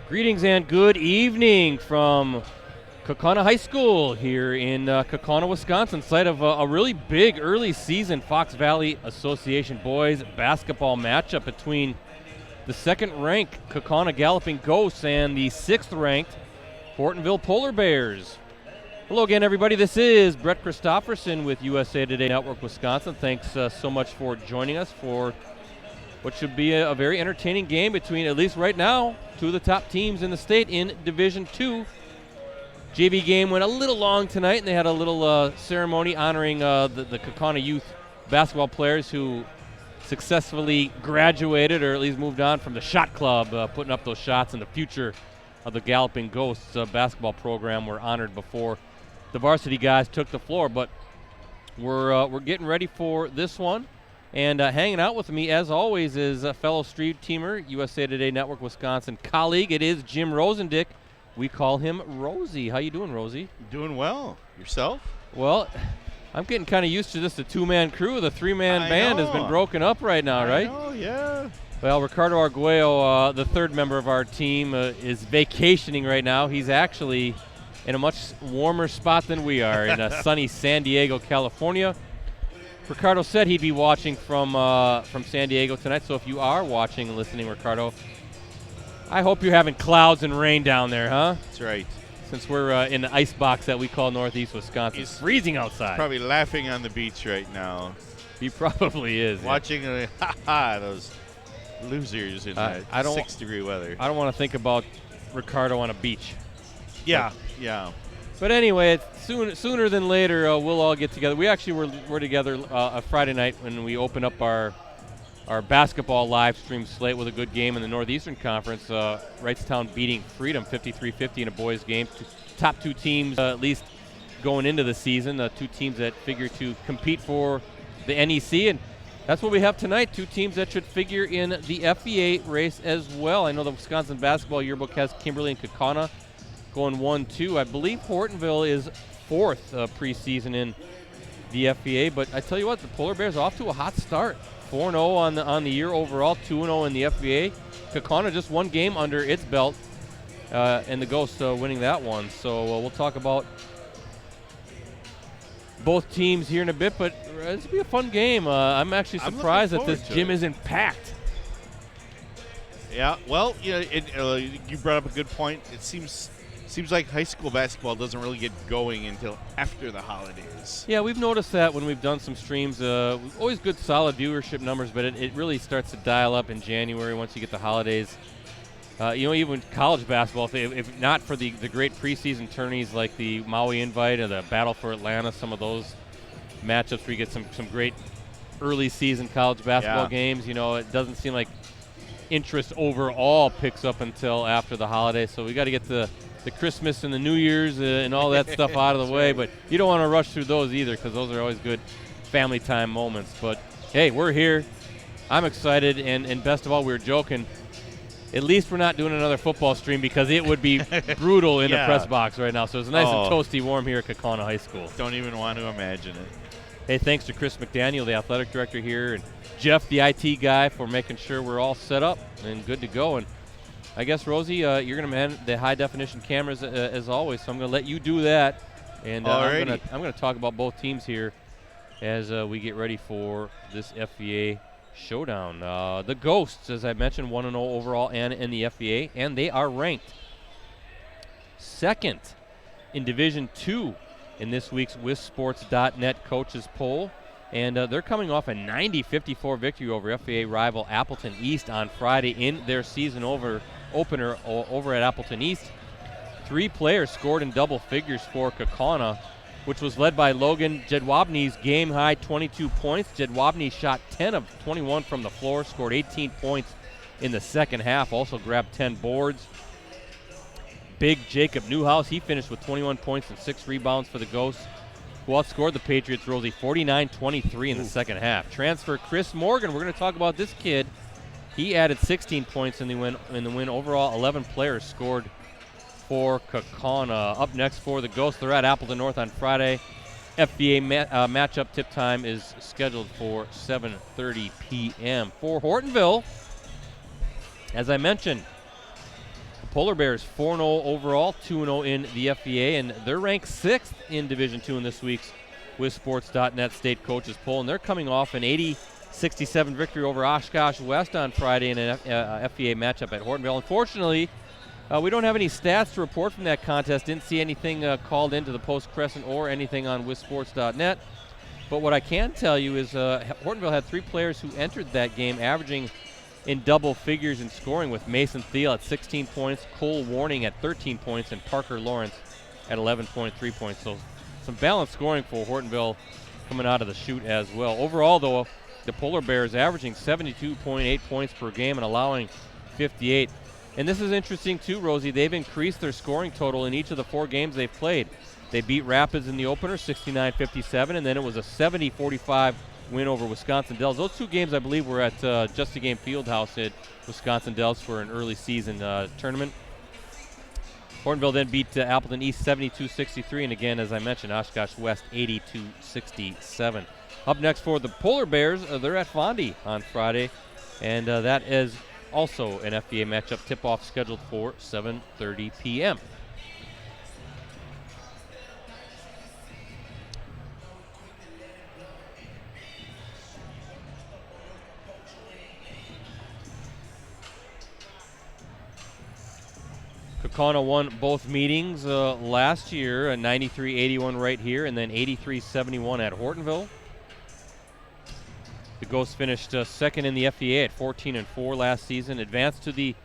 Greetings and good evening from Kaukauna High School here in Kaukauna, Wisconsin, site of a really big early season Fox Valley Association boys basketball matchup between the second-ranked Kaukauna Galloping Ghosts and the sixth-ranked Hortonville Polar Bears. Hello again, everybody. This is Brett Christopherson with USA Today Network Wisconsin. Thanks so much for joining us for what should be a very entertaining game between, at least right now, two of the top teams in the state in Division II. JV game went a little long tonight, and they had a little ceremony honoring the Kaukauna youth basketball players who successfully graduated or at least moved on from the shot club, putting up those shots in the future of the Galloping Ghosts basketball program were honored before the varsity guys took the floor. But we're getting ready for this one. And hanging out with me, as always, is a fellow street teamer, USA Today Network Wisconsin colleague. It is Jim Rosendick. We call him Rosie. How you doing, Rosie? Doing well. Yourself? Well, I'm getting kind of used to this, the two-man crew. The three-man band has been broken up right now, right? Oh, yeah. Well, Ricardo Arguello, the third member of our team, is vacationing right now. He's actually in a much warmer spot than we are in sunny San Diego, California. Ricardo said he'd be watching from San Diego tonight, so if you are watching and listening, Ricardo, I hope you're having clouds and rain down there, huh? That's right. Since we're in the ice box that we call Northeast Wisconsin. It's freezing outside. Probably laughing on the beach right now. He probably is. Watching those losers in that 6-degree weather. I don't want to think about Ricardo on a beach. Yeah, yeah. But anyway, sooner than later, we'll all get together. We actually were together a Friday night when we opened up our basketball live stream slate with a good game in the Northeastern Conference. Wrightstown beating Freedom 53-50 in a boys game. Top two teams, at least going into the season, two teams that figure to compete for the NEC. And that's what we have tonight, two teams that should figure in the FVA race as well. I know the Wisconsin Basketball Yearbook has Kimberly and Kaukauna going 1-2. I believe Hortonville is fourth preseason in the FVA, but I tell you what, the Polar Bears off to a hot start. 4-0 on the year overall, 2-0 in the FVA. Kaukauna just one game under its belt, and the Ghosts winning that one. So we'll talk about both teams here in a bit, but this will be a fun game. I'm actually surprised that this gym isn't packed. Yeah, well, you brought up a good point. It seems like high school basketball doesn't really get going until after the holidays. Yeah, we've noticed that when we've done some streams. Always good, solid viewership numbers, but it really starts to dial up in January once you get the holidays. Even college basketball, if not for the great preseason tourneys like the Maui Invite or the Battle for Atlanta, some of those matchups where you get some great early season college basketball games, it doesn't seem like interest overall picks up until after the holidays. So we got to get the Christmas and the New Year's and all that stuff out of the way, but you don't want to rush through those either because those are always good family time moments. But hey, we're here. I'm excited, and best of all, we were joking. At least we're not doing another football stream because it would be brutal in the press box right now. So it's nice and toasty warm here at Kaukauna High School. Don't even want to imagine it. Hey, thanks to Chris McDaniel, the athletic director here, and Jeff, the IT guy, for making sure we're all set up and good to go. And I guess, Rosie, you're going to man the high-definition cameras as always, so I'm going to let you do that. And I'm going to talk about both teams here as we get ready for this FVA showdown. The Ghosts, as I mentioned, 1-0 overall and in the FVA, and they are ranked second in Division II in this week's WisSports.net coaches poll. And they're coming off a 90-54 victory over FVA rival Appleton East on Friday in their season opener over at Appleton East. 3 players scored in double figures for Kaukauna, which was led by Logan Jedwabny's game-high 22 points. Jedwabny shot 10 of 21 from the floor, scored 18 points in the second half, also grabbed 10 boards. Big Jacob Newhouse, he finished with 21 points and 6 rebounds for the Ghosts, who outscored the Patriots, Rosie, 49-23 in the second half. Transfer Chris Morgan, we're going to talk about this kid. He added 16 points in the win. Overall, 11 players scored for Kaukauna. Up next for the Ghosts, they're at Appleton North on Friday. FVA matchup tip time is scheduled for 7:30 p.m. For Hortonville, as I mentioned, the Polar Bears 4-0 overall, 2-0 in the FVA, and they're ranked 6th in Division II in this week's WisSports.net state coaches poll, and they're coming off an 80-67 victory over Oshkosh West on Friday in an FVA matchup at Hortonville. Unfortunately, we don't have any stats to report from that contest. Didn't see anything called into the Post Crescent or anything on WisSports.net. But what I can tell you is Hortonville had 3 players who entered that game averaging in double figures in scoring, with Mason Thiel at 16 points, Cole Warning at 13 points, and Parker Lawrence at 11.3 points. So some balanced scoring for Hortonville coming out of the chute as well. Overall, though, the Polar Bears averaging 72.8 points per game and allowing 58. And this is interesting too, Rosie. They've increased their scoring total in each of the 4 games they've played. They beat Rapids in the opener, 69-57, and then it was a 70-45 win over Wisconsin Dells. Those 2 games, I believe, were at Just a Game Fieldhouse at Wisconsin Dells for an early season tournament. Hortonville then beat Appleton East 72-63, and again, as I mentioned, Oshkosh West 82-67. Up next for the Polar Bears, they're at Fondy on Friday, and that is also an FVA matchup tip-off scheduled for 7:30 p.m. Kaukauna won both meetings last year, a 93-81 right here, and then 83-71 at Hortonville. The Ghosts finished second in the FVA at 14-4 last season, advanced to the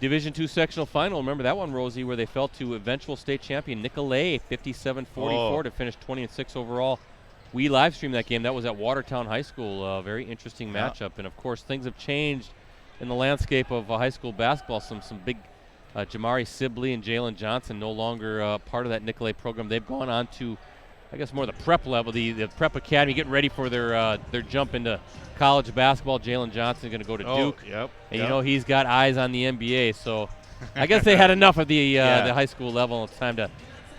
Division II sectional final. Remember that one, Rosie, where they fell to eventual state champion Nicolay 57-44 to finish 20-6 overall. We live streamed that game. That was at Watertown High School. A very interesting matchup, and of course things have changed in the landscape of high school basketball. Some big Jamari Sibley and Jalen Johnson no longer part of that Nicolay program. They've gone on to, I guess, more the prep level, the prep academy, getting ready for their jump into college basketball. Jalen Johnson is going to go to Duke. And you know he's got eyes on the NBA. So I guess they had enough of the high school level. It's time to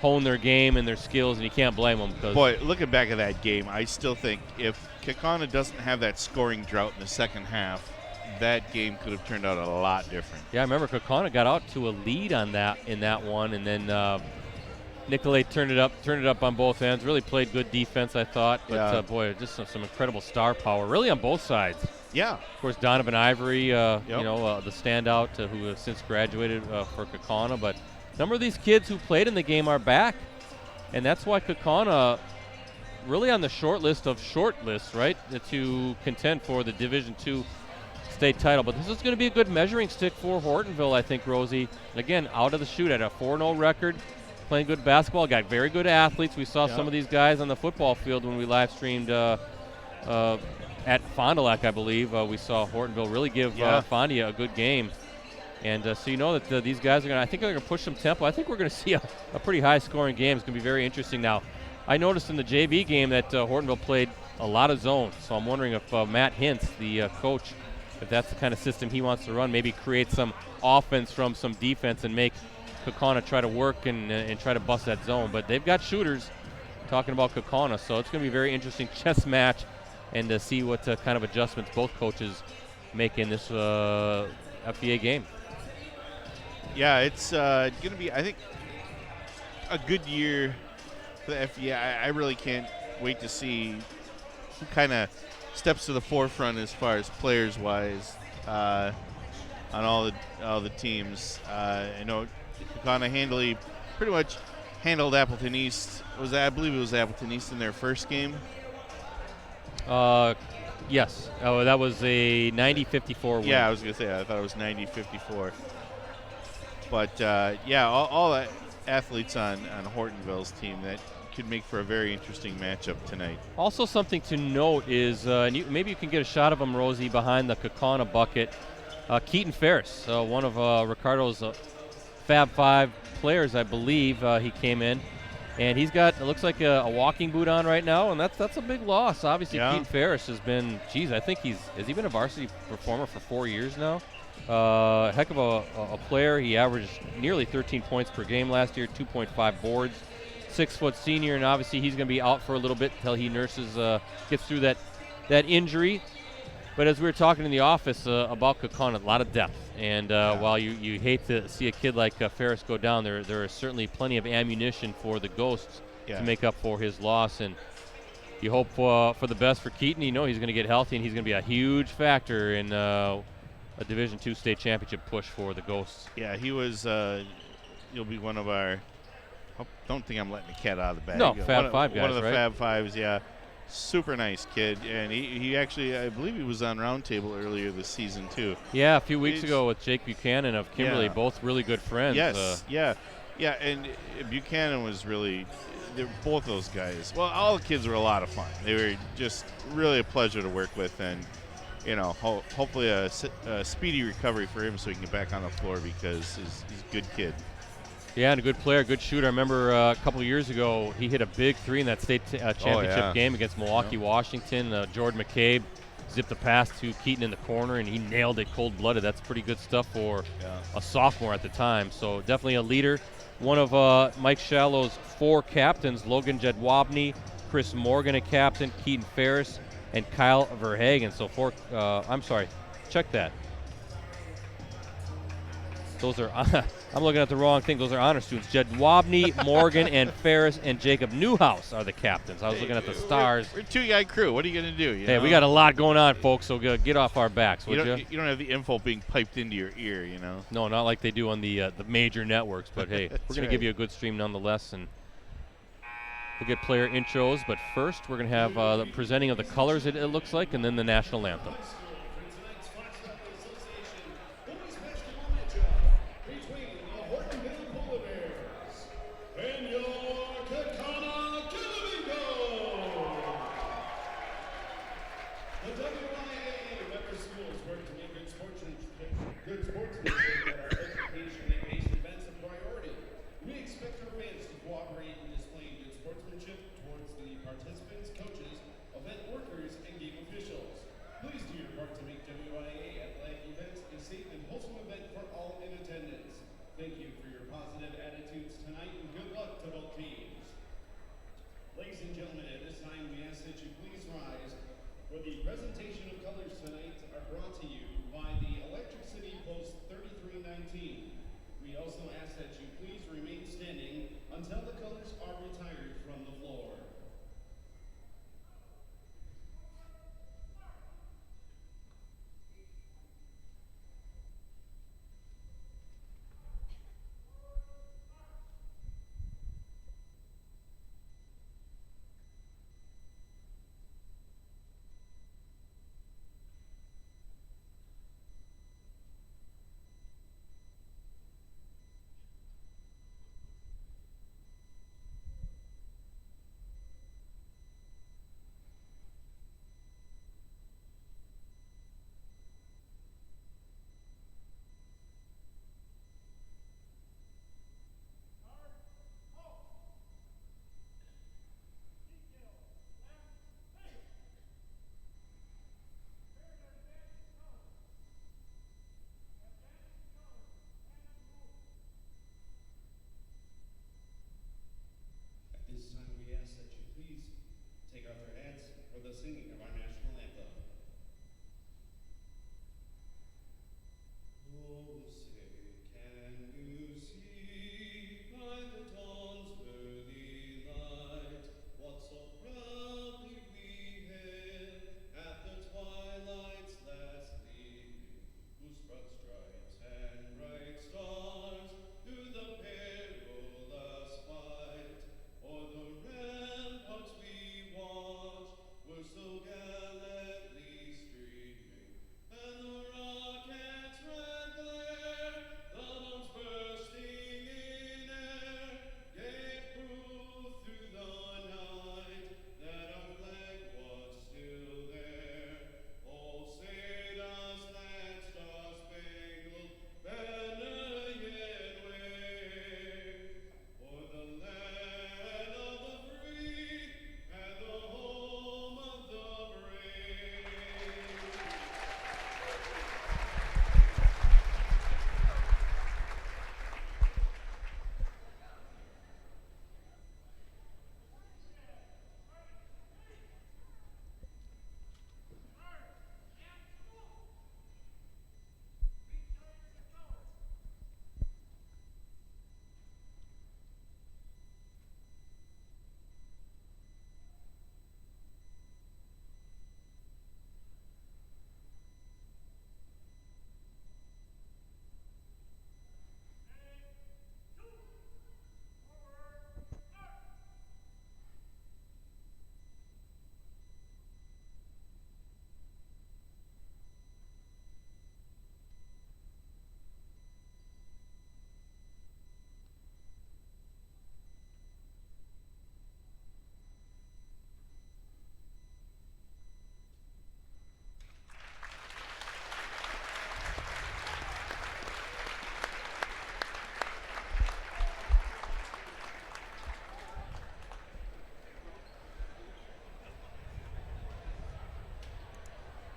hone their game and their skills, and you can't blame them. Boy, looking back at that game, I still think if Kaukauna doesn't have that scoring drought in the second half, that game could have turned out a lot different. Yeah, I remember Kaukauna got out to a lead on that in that one, and then Nicolay turned it up on both ends. Really played good defense, I thought. But boy, just some incredible star power, really on both sides. Yeah. Of course, Donovan Ivory, the standout who has since graduated for Kaukauna. But a number of these kids who played in the game are back, and that's why Kaukauna really on the short lists, right, to contend for the Division II state title. But this is going to be a good measuring stick for Hortonville, I think, Rosie. Again, out of the chute at a 4-0 record, playing good basketball, got very good athletes. We saw some of these guys on the football field when we live streamed at Fond du Lac, I believe. We saw Hortonville really give Fondy a good game. And so you know that these guys are going to, I think they're going to push some tempo. I think we're going to see a pretty high-scoring game. It's going to be very interesting. Now, I noticed in the JV game that Hortonville played a lot of zones, so I'm wondering if Matt Hintz, the coach, if that's the kind of system he wants to run, maybe create some offense from some defense and make Kaukauna try to work and try to bust that zone. But they've got shooters, talking about Kaukauna, so it's going to be a very interesting chess match and to see what kind of adjustments both coaches make in this FVA game. Yeah, it's going to be, I think, a good year for the FVA. I really can't wait to see who kind of steps to the forefront as far as players-wise on all the teams. I know Kaukauna pretty much handled Appleton East. I believe it was Appleton East in their first game. Yes. Oh, that was a 90-54 win. Yeah, I was going to say, I thought it was 90-54. But, all the athletes on Hortonville's team that could make for a very interesting matchup tonight. Also something to note is, maybe you can get a shot of him, Rosie, behind the Kaukauna bucket. Keaton Ferris, one of Ricardo's Fab Five players, I believe. He came in, and he's got, it looks like a walking boot on right now, and that's a big loss. Obviously, Keaton Ferris has been, I think has he been a varsity performer for 4 years now? Heck of a player. He averaged nearly 13 points per game last year, 2.5 boards. 6-foot senior, and obviously he's going to be out for a little bit until he gets through that injury. But as we were talking in the office about Kaukauna, a lot of depth. And while you hate to see a kid like Ferris go down, there is certainly plenty of ammunition for the Ghosts to make up for his loss. And you hope for the best for Keaton. You know he's going to get healthy, and he's going to be a huge factor in a Division II state championship push for the Ghosts. Yeah, he was. He'll be one of our. Don't think I'm letting the cat out of the bag. No, Fab Five guys, one of the right? Fab Fives, yeah. Super nice kid, and he actually, I believe he was on Roundtable earlier this season too. Yeah, a few weeks ago with Jake Buchanan of Kimberly, both really good friends. Yes, yeah, and Buchanan was really, both those guys. Well, all the kids were a lot of fun. They were just really a pleasure to work with, and hopefully a speedy recovery for him so he can get back on the floor because he's a good kid. Yeah, and a good player, good shooter. I remember a couple of years ago, he hit a big three in that state championship game against Milwaukee, Washington. Jordan McCabe zipped the pass to Keaton in the corner, and he nailed it cold-blooded. That's pretty good stuff for a sophomore at the time. So definitely a leader. One of Mike Shallow's 4 captains, Logan Jedwabny, Chris Morgan, a captain, Keaton Ferris, and Kyle Verhagen. So check that. Those are, I'm looking at the wrong thing. Those are honor students. Jedwabny, Morgan, and Ferris, and Jacob Newhouse are the captains. I was looking at the stars. We're a 2-guy crew. What are you going to do? Hey, we got a lot going on, folks, so get off our backs, would you? You don't have the info being piped into your ear, you know? No, not like they do on the major networks, but hey, we're going to give you a good stream nonetheless, and we'll get player intros, but first we're going to have the presenting of the colors, it looks like, and then the national anthem.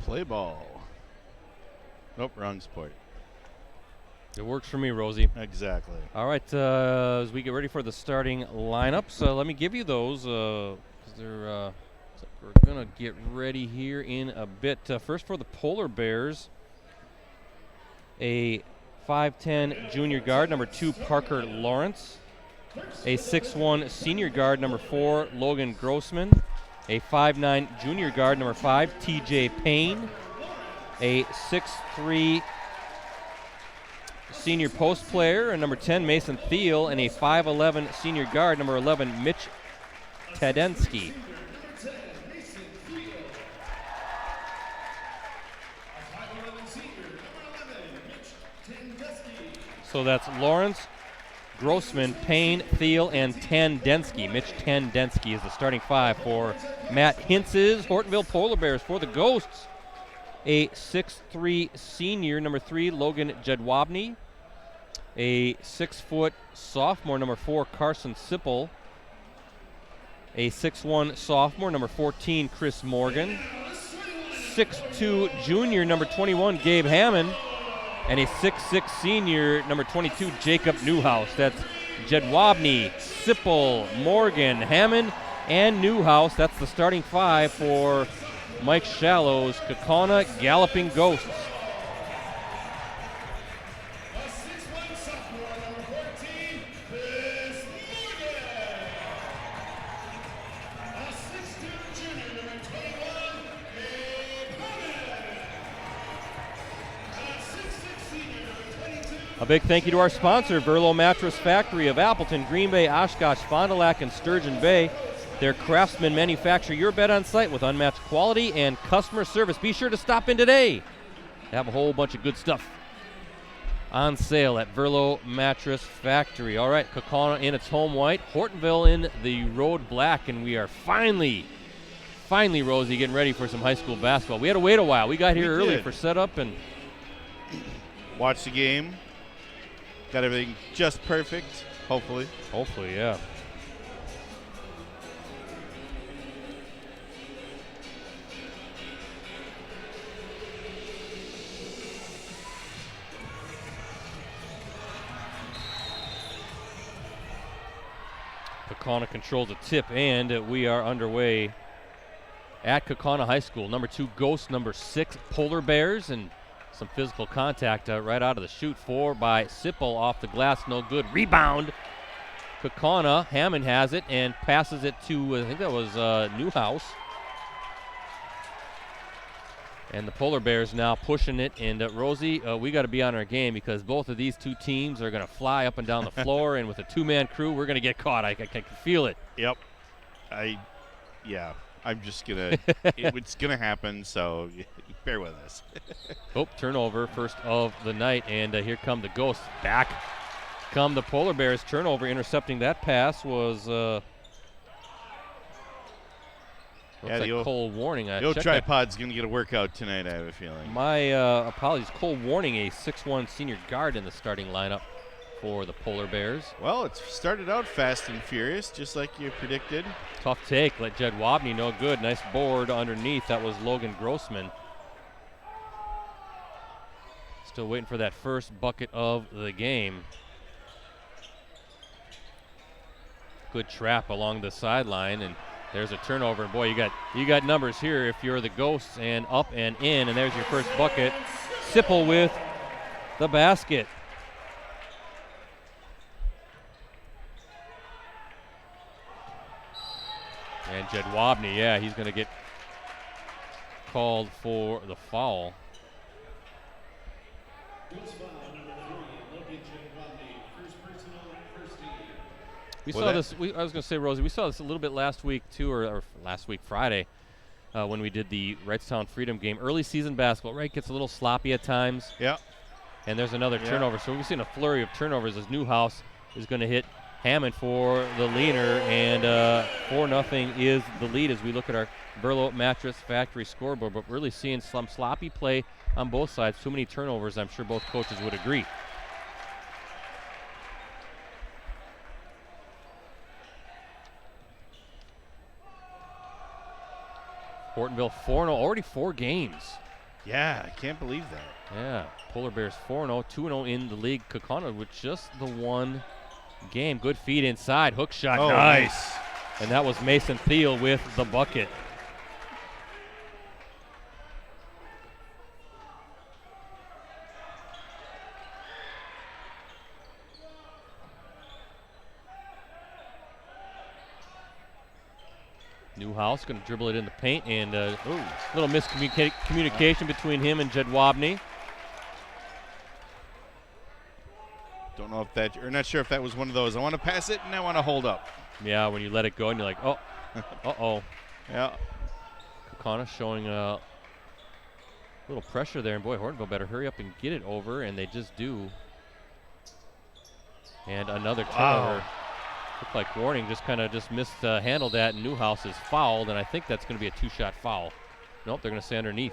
play ball. Nope, wrong sport. It works for me, Rosie. Exactly. All right, as we get ready for the starting lineups, let me give you those because they're. So we're gonna get ready here in a bit. First for the Polar Bears, a 5'10" junior guard, number 2, Parker Lawrence. A 6'1" senior guard, number 4, Logan Grossman. A 5'9" junior guard, number 5, TJ Payne. A 6'3" senior post player, and number 10, Mason Thiel. And a 5'11" senior guard, number 11, Mitch Tedensky. So that's Lawrence, Grossman, Payne, Thiel, and Tandensky. Mitch Tandensky is the starting 5 for Matt Hintz's Hortonville Polar Bears. For the Ghosts, a 6'3" senior, number 3, Logan Jedwabny. A 6-foot sophomore, number 4, Carson Sipple. A 6'1" sophomore, number 14, Chris Morgan. 6'2" junior, number 21, Gabe Hammond. And a 6'6" senior, number 22, Jacob Newhouse. That's Jedwabny, Sipple, Morgan, Hammond, and Newhouse. That's the starting 5 for Mike Shallow's Kaukauna Galloping Ghosts. A big thank you to our sponsor, Verlo Mattress Factory of Appleton, Green Bay, Oshkosh, Fond du Lac, and Sturgeon Bay. Their craftsmen manufacture your bed on site with unmatched quality and customer service. Be sure to stop in today. They have a whole bunch of good stuff on sale at Verlo Mattress Factory. All right, Kaukauna in its home white, Hortonville in the road black, and we are finally, Rosie, getting ready for some high school basketball. We had to wait a while. We got here early for setup and watch the game. Got everything just perfect, hopefully. Hopefully, yeah. Kaukauna controls a tip, and we are underway at Kaukauna High School. Number 2, Ghosts. Number 6, Polar Bears, and some physical contact right out of the chute. 4 by Sipple off the glass, no good. Rebound. Kaukauna, Hammond has it and passes it to, I think that was Newhouse. And the Polar Bears now pushing it. And Rosie, we got to be on our game because both of these two teams are going to fly up and down the floor. And with a two-man crew, we're going to get caught. I can feel it. Yep. I'm just going to, it's going to happen, so bear with us. Turnover, first of the night. And here come the Ghosts. Back come the Polar Bears. Turnover, intercepting that pass was Cole Warning. The old tripod's going to get a workout tonight, I have a feeling. My apologies. Cole Warning, a 6'1" senior guard in the starting lineup for the Polar Bears. Well, it started out fast and furious, just like you predicted. Tough take. Let Jedwabny no good. Nice board underneath. That was Logan Grossman. Still waiting for that first bucket of the game. Good trap along the sideline, and there's a turnover. And boy, you got numbers here if you're the Ghosts, and up and in, and there's your first bucket. Sipple with the basket. And Jedwabny, he's going to get called for the foul. We saw this. I was going to say, Rosie, we saw this a little bit last week too, or last week Friday, when we did the Wrightstown Freedom game. Early season basketball, right? Gets a little sloppy at times. Yeah. And there's another turnover. So we've seen a flurry of turnovers as Newhouse is going to hit Hammond for the leaner, and 4-0 is the lead as we look at our Verlo Mattress Factory scoreboard. But really seeing some sloppy play on both sides. Too many turnovers, I'm sure both coaches would agree. Hortonville 4-0, already 4 games Yeah, I can't believe that. Yeah, Polar Bears 4-0, 2-0 in the league. Kaukauna with just the one game. Good feed inside, hook shot, nice. And that was Mason Thiel with the bucket. Newhouse going to dribble it in the paint, and a little miscommunication between him and Jedwabny. Don't know if that, or not sure if that was one of those. I want to pass it and I want to hold up. Yeah, when you let it go and you're like, oh, uh-oh. Yeah. Kaukauna showing a little pressure there, and boy, Hortonville better hurry up and get it over, and they just do. And another turnover. Looked like Warning just kind of mishandled that, and Newhouse is fouled, and I think that's going to be a two-shot foul. Nope, they're going to stay underneath.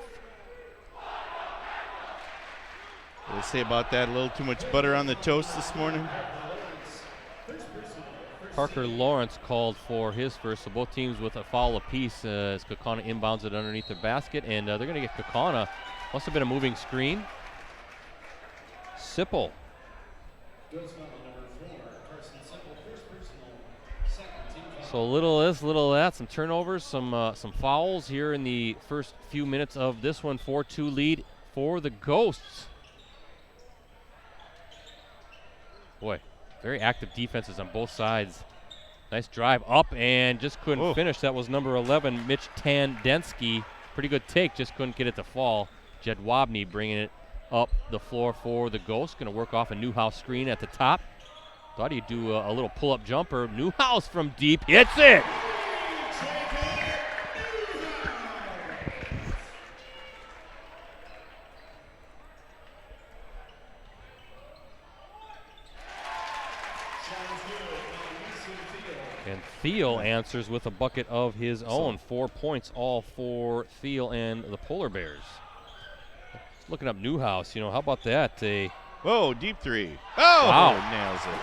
What do they say about that? A little too much butter on the toast this morning? Parker Lawrence called for his first, so both teams with a foul apiece as Kaukauna inbounds it underneath the basket, and they're going to get Kaukauna. Must have been a moving screen. Sipple. So little this, little that, some turnovers, some fouls here in the first few minutes of this one. 4-2 lead for the Ghosts. Boy, very active defenses on both sides. Nice drive up and just couldn't finish. That was number 11, Mitch Tandensky. Pretty good take, just couldn't get it to fall. Jedwabny bringing it up the floor for the Ghosts. Going to work off a Newhouse screen at the top. Thought he'd do a little pull-up jumper. Newhouse from deep hits it. And Thiel answers with a bucket of his own. 4 points all for Thiel and the Polar Bears. Looking up Newhouse, how about that? Whoa, deep three. Oh, wow. Nails it.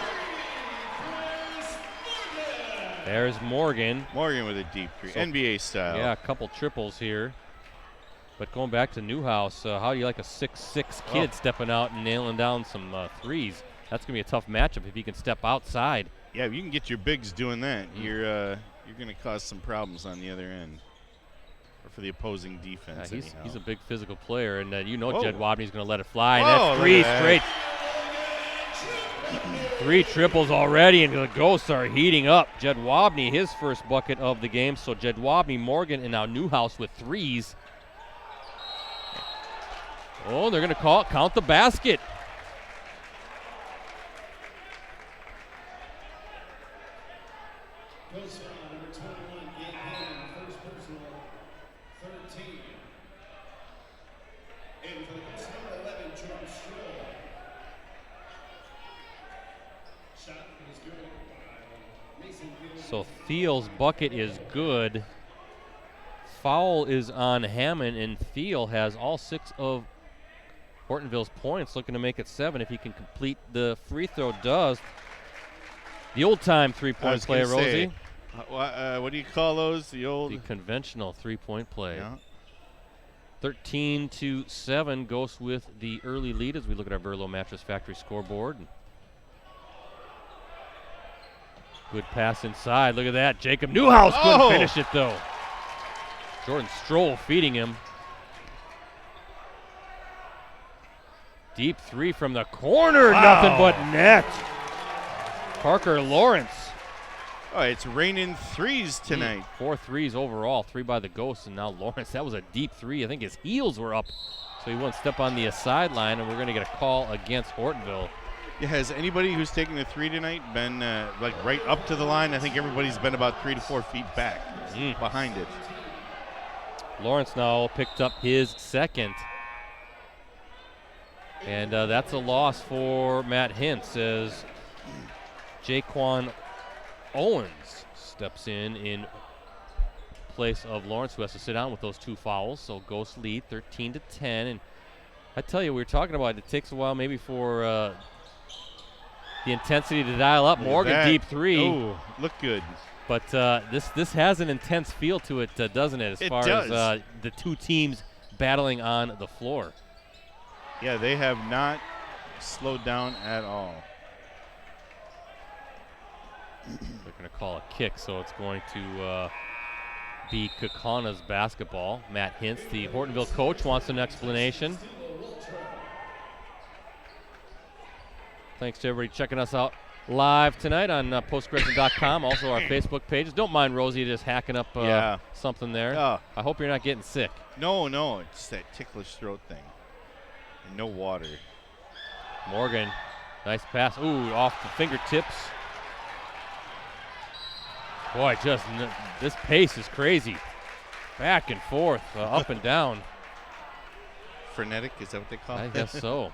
There's Morgan. Morgan with a deep three, NBA style. Yeah, a couple triples here. But going back to Newhouse, how do you like a 6'6" kid stepping out and nailing down some threes? That's going to be a tough matchup if he can step outside. Yeah, if you can get your bigs doing that, you're going to cause some problems on the other end. Or for the opposing defense. He's a big physical player, and Jedwabny's going to let it fly. And that's three straight. 3 triples already, and the Ghosts are heating up. Jedwabny, his first bucket of the game. So Jedwabny, Morgan, and now Newhouse with threes. Oh, they're going to count the basket. So Thiel's bucket is good. Foul is on Hammond, and Thiel has all 6 of Hortonville's points, looking to make it 7 if he can complete the free throw. Does the old-time three-point play, Rosie? What do you call those? The conventional three-point play. Yeah. 13-7 Ghosts with the early lead as we look at our Verlo Mattress Factory scoreboard. Good pass inside. Look at that. Jacob Newhouse couldn't finish it, though. Jordan Stroll feeding him. Deep three from the corner. Wow. Nothing but net. Parker Lawrence. Oh, it's raining threes tonight. 4 threes overall. 3 by the Ghosts, and now Lawrence. That was a deep three. I think his heels were up, so he won't step on the sideline, and we're going to get a call against Hortonville. Yeah, has anybody who's taken the three tonight been right up to the line? I think everybody's been about 3 to 4 feet back behind it. Lawrence now picked up his second. And that's a loss for Matt Hintz as Jaquan Owens steps in place of Lawrence, who has to sit down with those 2 fouls. So Ghosts lead 13-10. And I tell you, we were talking about it takes a while maybe for the intensity to dial up. Morgan, deep three. Oh, look good. But this has an intense feel to it, doesn't it? As far as the 2 teams battling on the floor. Yeah, they have not slowed down at all. They're going to call a kick, so it's going to be Kaukauna's basketball. Matt Hintz, the Hortonville coach, wants an explanation. Thanks to everybody checking us out live tonight on postgression.com, also our Facebook pages. Don't mind Rosie just hacking up something there. I hope you're not getting sick. No, it's that ticklish throat thing. And no water. Morgan, nice pass. Ooh, off the fingertips. Boy, this pace is crazy. Back and forth, up and down. Frenetic, is that what they call it? I guess so.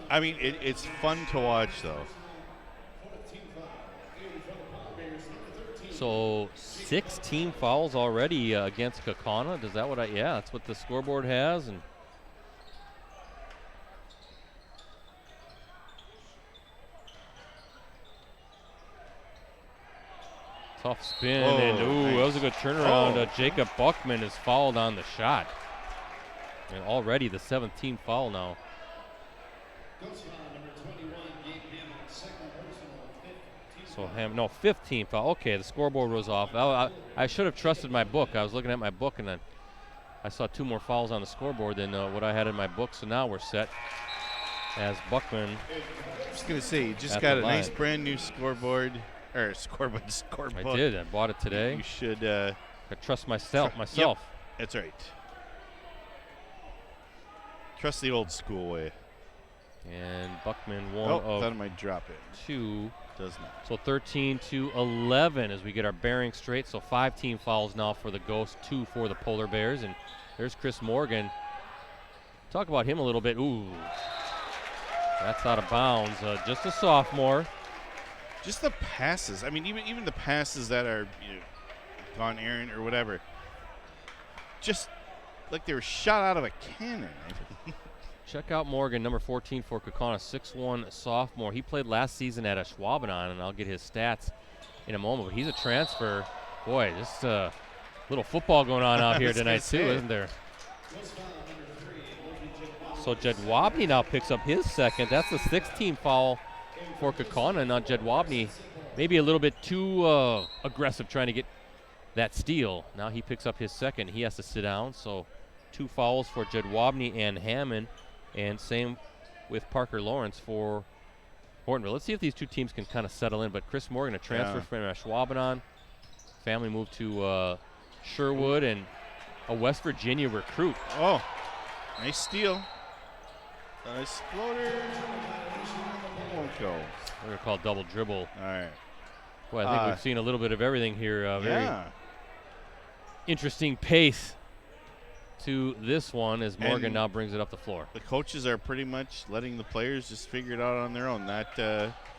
I mean, it's fun to watch, though. So 16 fouls already against Kaukauna. Is that what yeah, that's what the scoreboard has. And tough spin. Whoa, and nice. That was a good turnaround. Jacob Buckman is fouled on the shot. And already the 17th foul now. So 15th foul. Okay, the scoreboard was off. I should have trusted my book. I was looking at my book, and then I saw 2 more fouls on the scoreboard than what I had in my book. So now we're set as Buckman. I was going to say, you just got a nice brand new scoreboard. Or scoreboard. I did. I bought it today. You should I trust myself. Yep, that's right. Trust the old school way. And Buckman thought it might drop it. 2. Does not. So 13-11 as we get our bearings straight. So 5 team fouls now for the Ghosts, 2 for the Polar Bears. And there's Chris Morgan. Talk about him a little bit. Ooh, that's out of bounds. Just a sophomore. Just the passes. I mean, even the passes that are gone errant or whatever. Just like they were shot out of a cannon. Check out Morgan, number 14 for Kaukauna, 6'1" sophomore. He played last season at Schwabenau, and I'll get his stats in a moment. But he's a transfer. Boy, just a little football going on out here tonight too, isn't there? So Jed Wabney now picks up his second. That's the 16th foul for Kaukauna. Now Jed Wabney maybe a little bit too aggressive trying to get that steal. Now he picks up his second. He has to sit down. So 2 fouls for Jed Wabney and Hammond. And same with Parker Lawrence for Hortonville. Let's see if these 2 teams can kind of settle in. But Chris Morgan, a transfer from Schwabenau. Family moved to Sherwood, and a West Virginia recruit. Oh, nice steal. Nice floater. Won't go. We're going to call double dribble. All right. Well, I think we've seen a little bit of everything here. Very interesting pace to this one as Morgan now brings it up the floor. The coaches are pretty much letting the players just figure it out on their own, not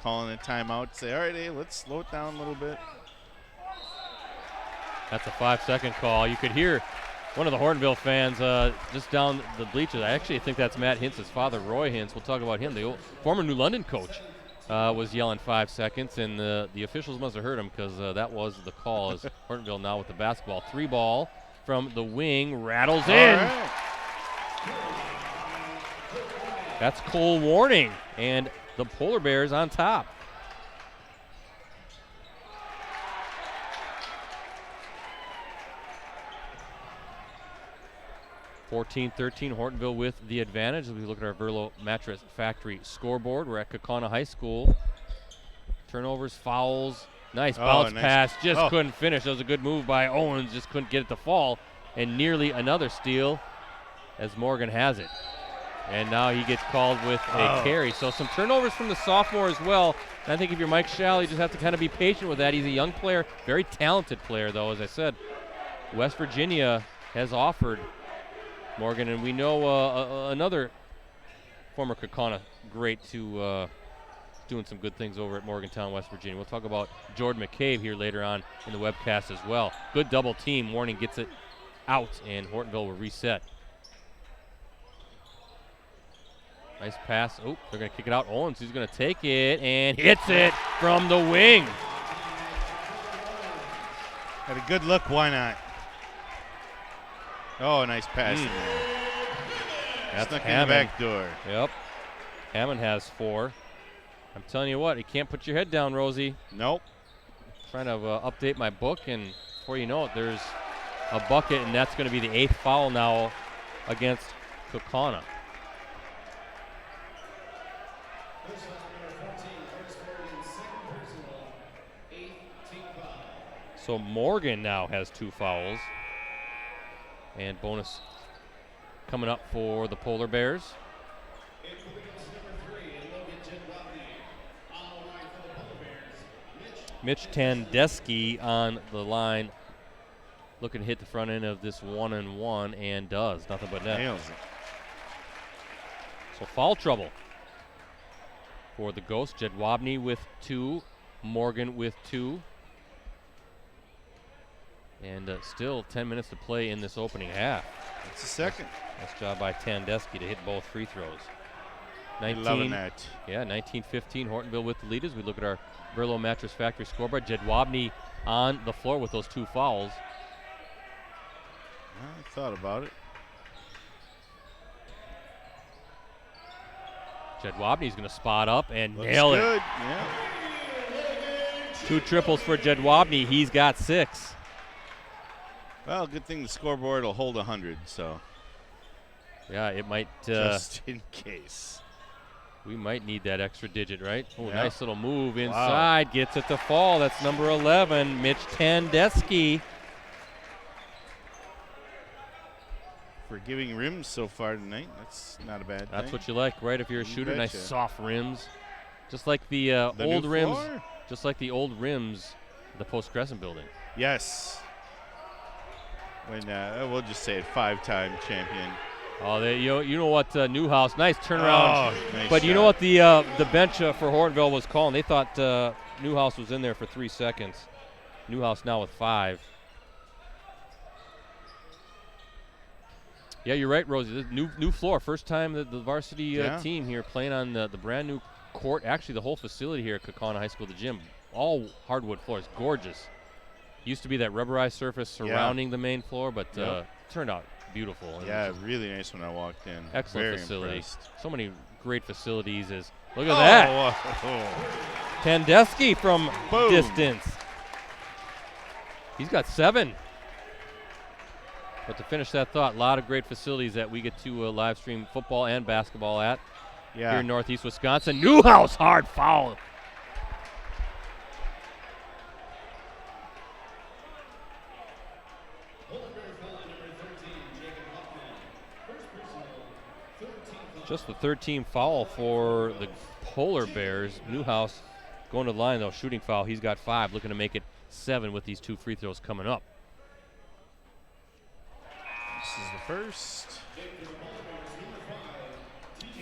calling a timeout. Say, all right, hey, let's slow it down a little bit. That's a 5-second call. You could hear one of the Hortonville fans just down the bleachers. I actually think that's Matt Hintz's father, Roy Hintz. We'll talk about him. The former New London coach was yelling 5 seconds, and the officials must have heard him because that was the call as Hortonville now with the basketball. 3 ball. From the wing, rattles in. Right. That's Cole Warning, and the Polar Bears on top. (14-13) Hortonville with the advantage. As we look at our Verlo Mattress Factory scoreboard, we're at Kaukauna High School. Turnovers, fouls. Nice bounce pass, just couldn't finish. That was a good move by Owens, just couldn't get it to fall. And nearly another steal as Morgan has it. And now he gets called with a carry. So some turnovers from the sophomore as well. And I think if you're Mike Schall, you just have to kind of be patient with that. He's a young player, very talented player, though, as I said. West Virginia has offered Morgan, and we know another former Kaukauna great to doing some good things over at Morgantown, West Virginia. We'll talk about Jordan McCabe here later on in the webcast as well. Good double team. Warning gets it out, and Hortonville will reset. Nice pass. Oh, they're going to kick it out. Owens, he's going to take it and hits it from the wing. Had a good look. Why not? Oh, nice pass in there. That's Snuck in the Hammond. back door. Yep. Hammond has 4. I'm telling you what, you can't put your head down, Rosie. Nope. Trying to update my book, and before you know it, there's a bucket, and that's going to be the 8th foul now against Kaukauna. So Morgan now has 2 fouls. And bonus coming up for the Polar Bears. Mitch Tandesky on the line, looking to hit the front end of this 1-and-1, and does. Nothing but net. Nails it. So foul trouble for the Ghosts. Jedwabny with 2, Morgan with 2. And still 10 minutes to play in this opening half. That's the second. Nice job by Tandesky to hit both free throws. Loving that. Yeah, 19-15, Hortonville with the lead as we look at our Burlow Mattress Factory scoreboard. Jedwabny on the floor with those 2 fouls. I thought about it. Jedwabny's going to spot up and Looks nail good. it. Yeah. 2 triples for Jedwabny. He's got 6. Well, good thing the scoreboard will hold 100, so. Yeah, it might. Just in case. We might need that extra digit, right? Oh, Yep. Nice little move inside. Wow. Gets it to fall. That's number 11, Mitch Tandesky. For giving rims so far tonight, that's not a bad thing. That's what you like, right? If you're a shooter, nice betcha. soft rims. Just like the old rims. Just like the old rims, the Post Crescent building. Yes. When we'll just say it, 5-time champion. Oh, you know what, Newhouse, nice turnaround. Oh, nice but you shot. know what the bench for Hortonville was calling? They thought Newhouse was in there for 3 seconds. Newhouse now with 5. Yeah, you're right, Rosie. The new floor, first time the varsity team here playing on the brand new court. Actually, the whole facility here at Kaukauna High School, the gym, all hardwood floors, gorgeous. Used to be that rubberized surface surrounding the main floor, but turned out beautiful. Yeah, really nice when I walked in. Excellent Very facility. impressed. So many great facilities. Look at that. Tandesky from distance. He's got 7. But to finish that thought, a lot of great facilities that we get to live stream football and basketball at here in Northeast Wisconsin. Newhouse, hard foul. Just the 13th foul for the Polar Bears. Newhouse going to the line, though, shooting foul. He's got 5, looking to make it 7 with these 2 free throws coming up. This is the first.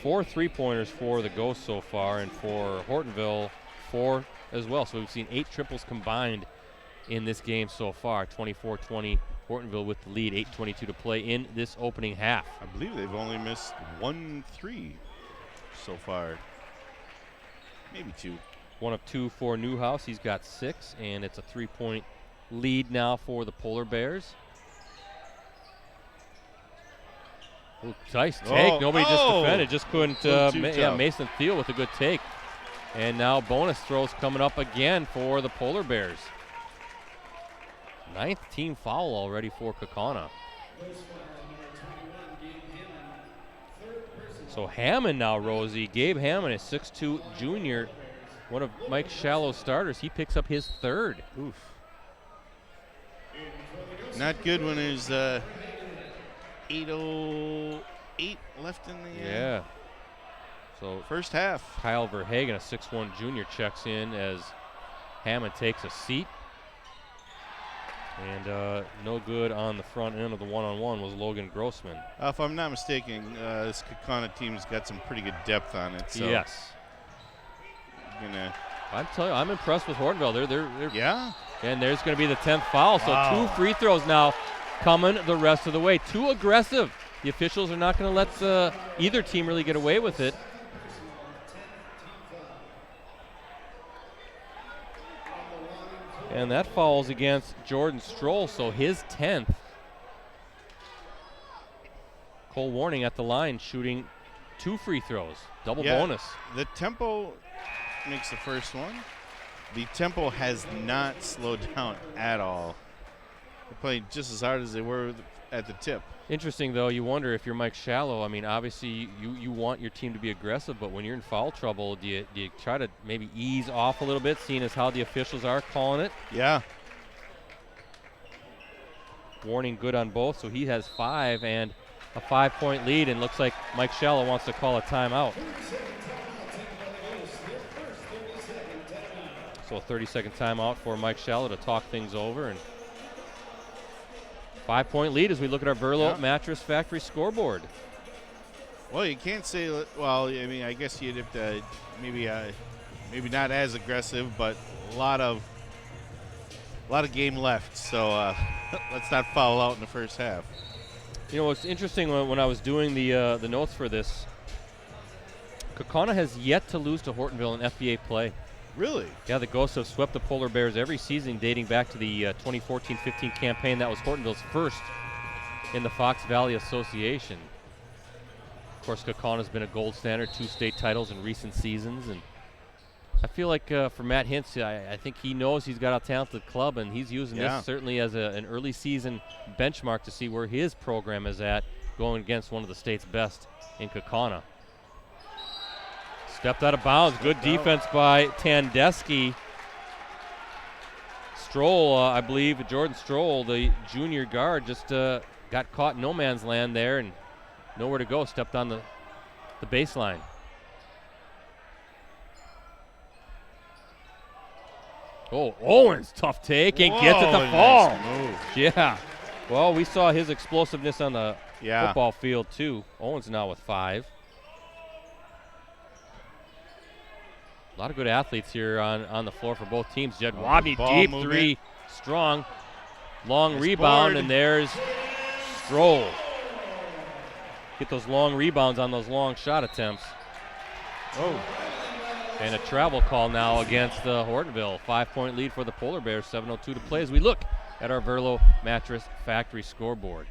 4 3-pointers for the Ghosts so far, and for Hortonville, 4 as well. So we've seen 8 triples combined in this game so far. 24-20, Hortonville with the lead. 8:22 to play in this opening half. I believe they've only missed 1 3 so far. Maybe 2. 1 of 2 for Newhouse. He's got 6, and it's a 3-point lead now for the Polar Bears. Ooh, nice take. Nobody just defended. Just couldn't. Mason Thiel with a good take. And now bonus throws coming up again for the Polar Bears. 9th team foul already for Kaukauna. So Hammond now, Rosie. Gabe Hammond is 6'2 junior. One of Mike Shallow's starters. He picks up his 3rd. Oof. Not good when there's 8:08 left in the So first half. Kyle Verhagen, a 6'1 junior, checks in as Hammond takes a seat. And no good on the front end of the one-on-one was Logan Grossman. If I'm not mistaken, this Kaukauna team's got some pretty good depth on it. So yes. I'm telling you, I'm impressed with Hortonville. They're yeah. And there's going to be the 10th foul. Wow. So 2 free throws now coming the rest of the way. Too aggressive. The officials are not going to let either team really get away with it. And that falls against Jordan Stroll, so his 10th. Cole Warning at the line shooting 2 free throws. Double bonus. The tempo makes the first one. The tempo has not slowed down at all. They're playing just as hard as they were at the tip. Interesting, though, you wonder if you're Mike Shallow. I mean, obviously you want your team to be aggressive, but when you're in foul trouble, do you try to maybe ease off a little bit, seeing as how the officials are calling it? Yeah. Warning good on both, so he has 5 and a 5-point lead, and looks like Mike Shallow wants to call a timeout. So a 30-second timeout for Mike Shallow to talk things over. And 5-point lead as we look at our Verlo Mattress Factory scoreboard. Well, you can't say, well, I mean, I guess you'd have to maybe not as aggressive, but a lot of game left. So let's not foul out in the first half. You know, what's interesting when I was doing the notes for this, Kaukauna has yet to lose to Hortonville in FBA play. Really? Yeah, the Ghosts have swept the Polar Bears every season dating back to the 2014-15 campaign. That was Hortonville's first in the Fox Valley Association. Of course, Kaukauna's been a gold standard, 2 state titles in recent seasons. And I feel like for Matt Hintz, I think he knows he's got a talented club, and he's using this certainly as an early season benchmark to see where his program is at going against one of the state's best in Kaukauna. Stepped out of bounds. Good defense by Tandesky. Stroll, I believe, Jordan Stroll, the junior guard, just got caught in no man's land there and nowhere to go. Stepped on the baseline. Oh, Owens, tough take, and gets it to fall. Nice move. Yeah. Well, we saw his explosiveness on the football field, too. Owens now with 5. A lot of good athletes here on the floor for both teams. Jed Wabney, deep movement. 3, strong. Long rebound, and there's Stroll. Get those long rebounds on those long shot attempts. Oh. And a travel call now against Hortonville. 5-point lead for the Polar Bears, 7:02 to play as we look at our Verlo Mattress Factory scoreboard.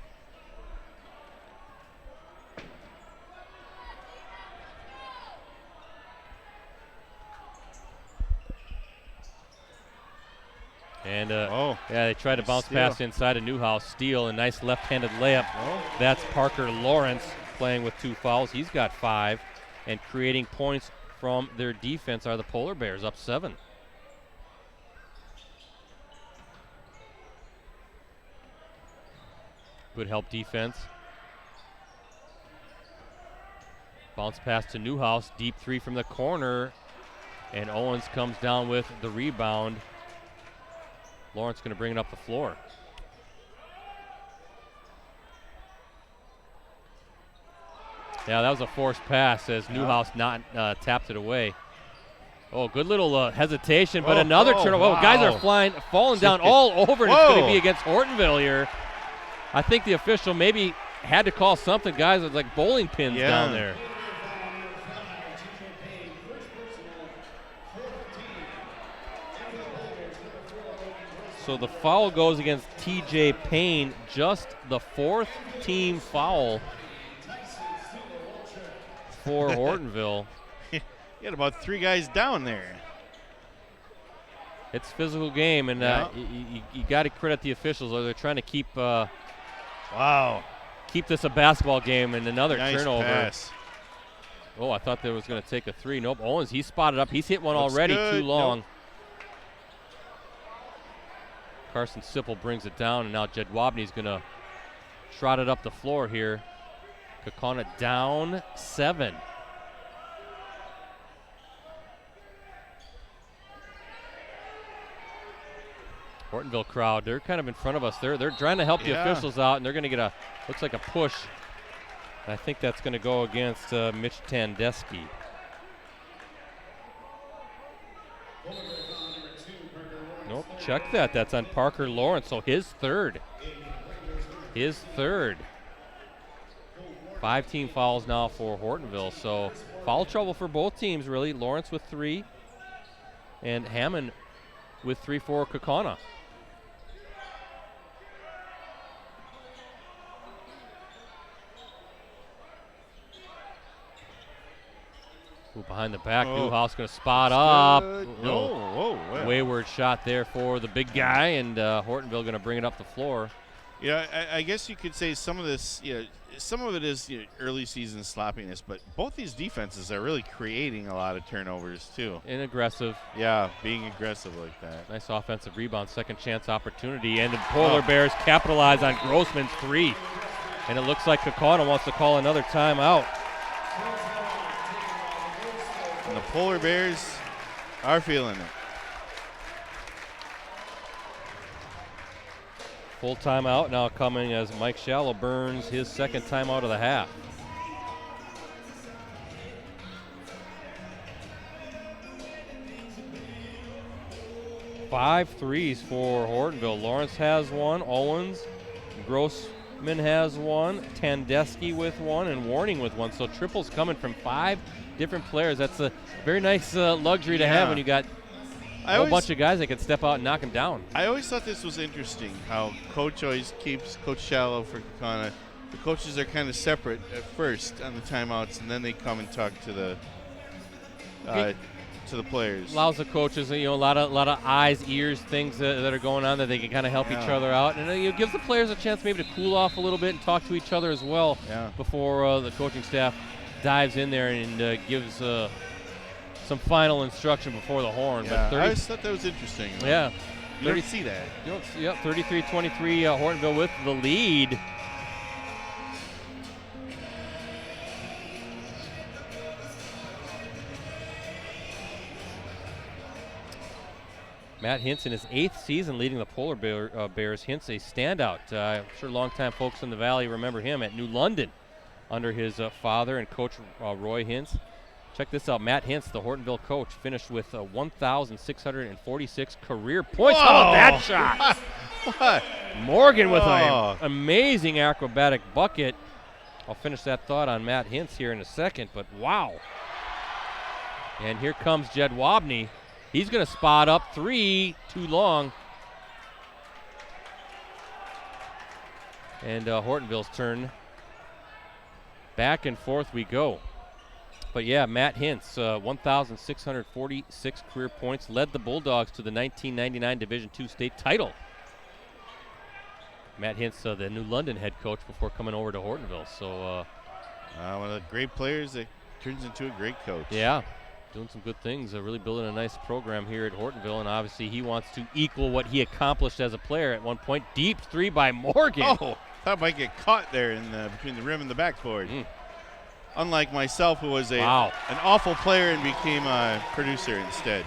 And they tried to bounce pass inside of Newhouse. Steal, a nice left-handed layup. That's Parker Lawrence playing with 2 fouls. He's got 5. And creating points from their defense are the Polar Bears, up 7. Good help defense. Bounce pass to Newhouse. Deep 3 from the corner. And Owens comes down with the rebound. Lawrence going to bring it up the floor. Yeah, that was a forced pass as Newhouse not tapped it away. Oh, good little hesitation, but another turnover. Wow. Guys are falling down all over, and it's going to be against Hortonville here. I think the official maybe had to call something. Guys are like bowling pins down there. So the foul goes against TJ Payne, just the 4th team foul for Hortonville. You had about 3 guys down there. It's a physical game, and you got to credit the officials. They're trying to keep keep this a basketball game, and another turnover. Pass. Oh, I thought they was going to take a 3. Nope. Owens, he spotted up. He's hit one already, too long. Nope. Carson Sipple brings it down, and now Jed Wabney's going to trot it up the floor here. Kaukauna down 7. Hortonville crowd, they're kind of in front of us. They're trying to help the officials out, and they're going to get looks like a push. And I think that's going to go against Mitch Tandesky. Nope, check that. That's on Parker Lawrence, so his third. 5 team fouls now for Hortonville, so foul trouble for both teams, really. Lawrence with 3, and Hammond with 3 for Kaukauna. Ooh, behind the back, Oh. Newhouse going to spot That's up. good. Little Whoa. wayward shot there for the big guy, and Hortonville going to bring it up the floor. Yeah, I guess you could say some of this, some of it is early season sloppiness, but both these defenses are really creating a lot of turnovers too. And aggressive. Yeah, being aggressive like that. Nice offensive rebound, second chance opportunity, and the Polar Bears capitalize on Grossman's three. And it looks like Kaukauna wants to call another timeout. And the Polar Bears are feeling it. Full timeout now coming as Mike Shallow burns his second timeout of the half. 5 threes for Hortonville. Lawrence has one, Owens, Grossman has one, Tandesky with one, and Warning with one. So triples coming from 5 different players. That's a very nice luxury to have when you got a whole bunch of guys that can step out and knock him down. I always thought this was interesting how Coach always keeps Coach Shallow for Kaukauna. The coaches are kind of separate at first on the timeouts, and then they come and talk to the players. Allows the coaches, a lot of eyes, ears, things that are going on that they can kind of help each other out, and it gives the players a chance maybe to cool off a little bit and talk to each other as well before the coaching staff dives in there and gives some final instruction before the horn. Yeah, But I always thought that was interesting. Yeah. You don't see that. Yep, 33-23, Hortonville with the lead. Matt Hintz in his 8th season leading the Polar Bears. Hintz a standout. I'm sure longtime folks in the Valley remember him at New London under his father and coach Roy Hintz. Check this out. Matt Hintz, the Hortonville coach, finished with 1,646 career points. Whoa. How about that shot? What? Morgan with an amazing acrobatic bucket. I'll finish that thought on Matt Hintz here in a second, but wow. And here comes Jed Wobney. He's going to spot up 3, too long. And Hortonville's turn. Back and forth we go. But yeah, Matt Hintz, 1,646 career points, led the Bulldogs to the 1999 Division II state title. Matt Hintz, the New London head coach before coming over to Hortonville. So one of the great players that turns into a great coach. Yeah. Doing some good things, really building a nice program here at Hortonville, and obviously he wants to equal what he accomplished as a player at one point. Deep 3 by Morgan. Oh, that might get caught there between the rim and the backboard. Unlike myself, who was an awful player and became a producer instead.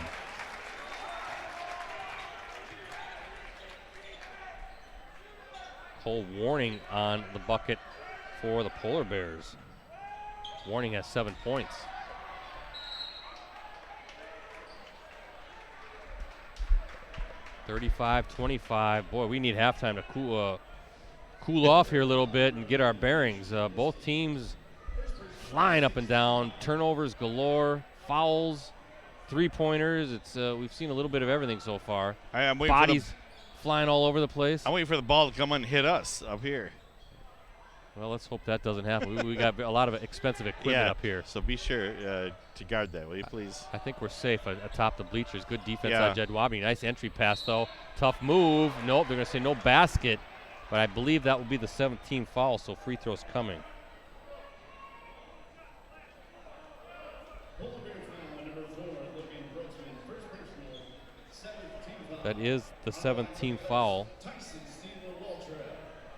Cole Warning on the bucket for the Polar Bears. Warning has 7 points. (35-25). Boy, we need halftime to cool off here a little bit and get our bearings. Both teams flying up and down, turnovers galore, fouls, 3-pointers. It's we've seen a little bit of everything so far. I'm waiting Bodies flying all over the place. I'm waiting for the ball to come and hit us up here. Well, let's hope that doesn't happen. we got a lot of expensive equipment up here. So be sure to guard that, will you please? I think we're safe atop the bleachers. Good defense on Jed Wobney. Nice entry pass, though. Tough move. Nope, they're going to say no basket. But I believe that will be the 17th foul, so free throws coming. That is the 17th foul.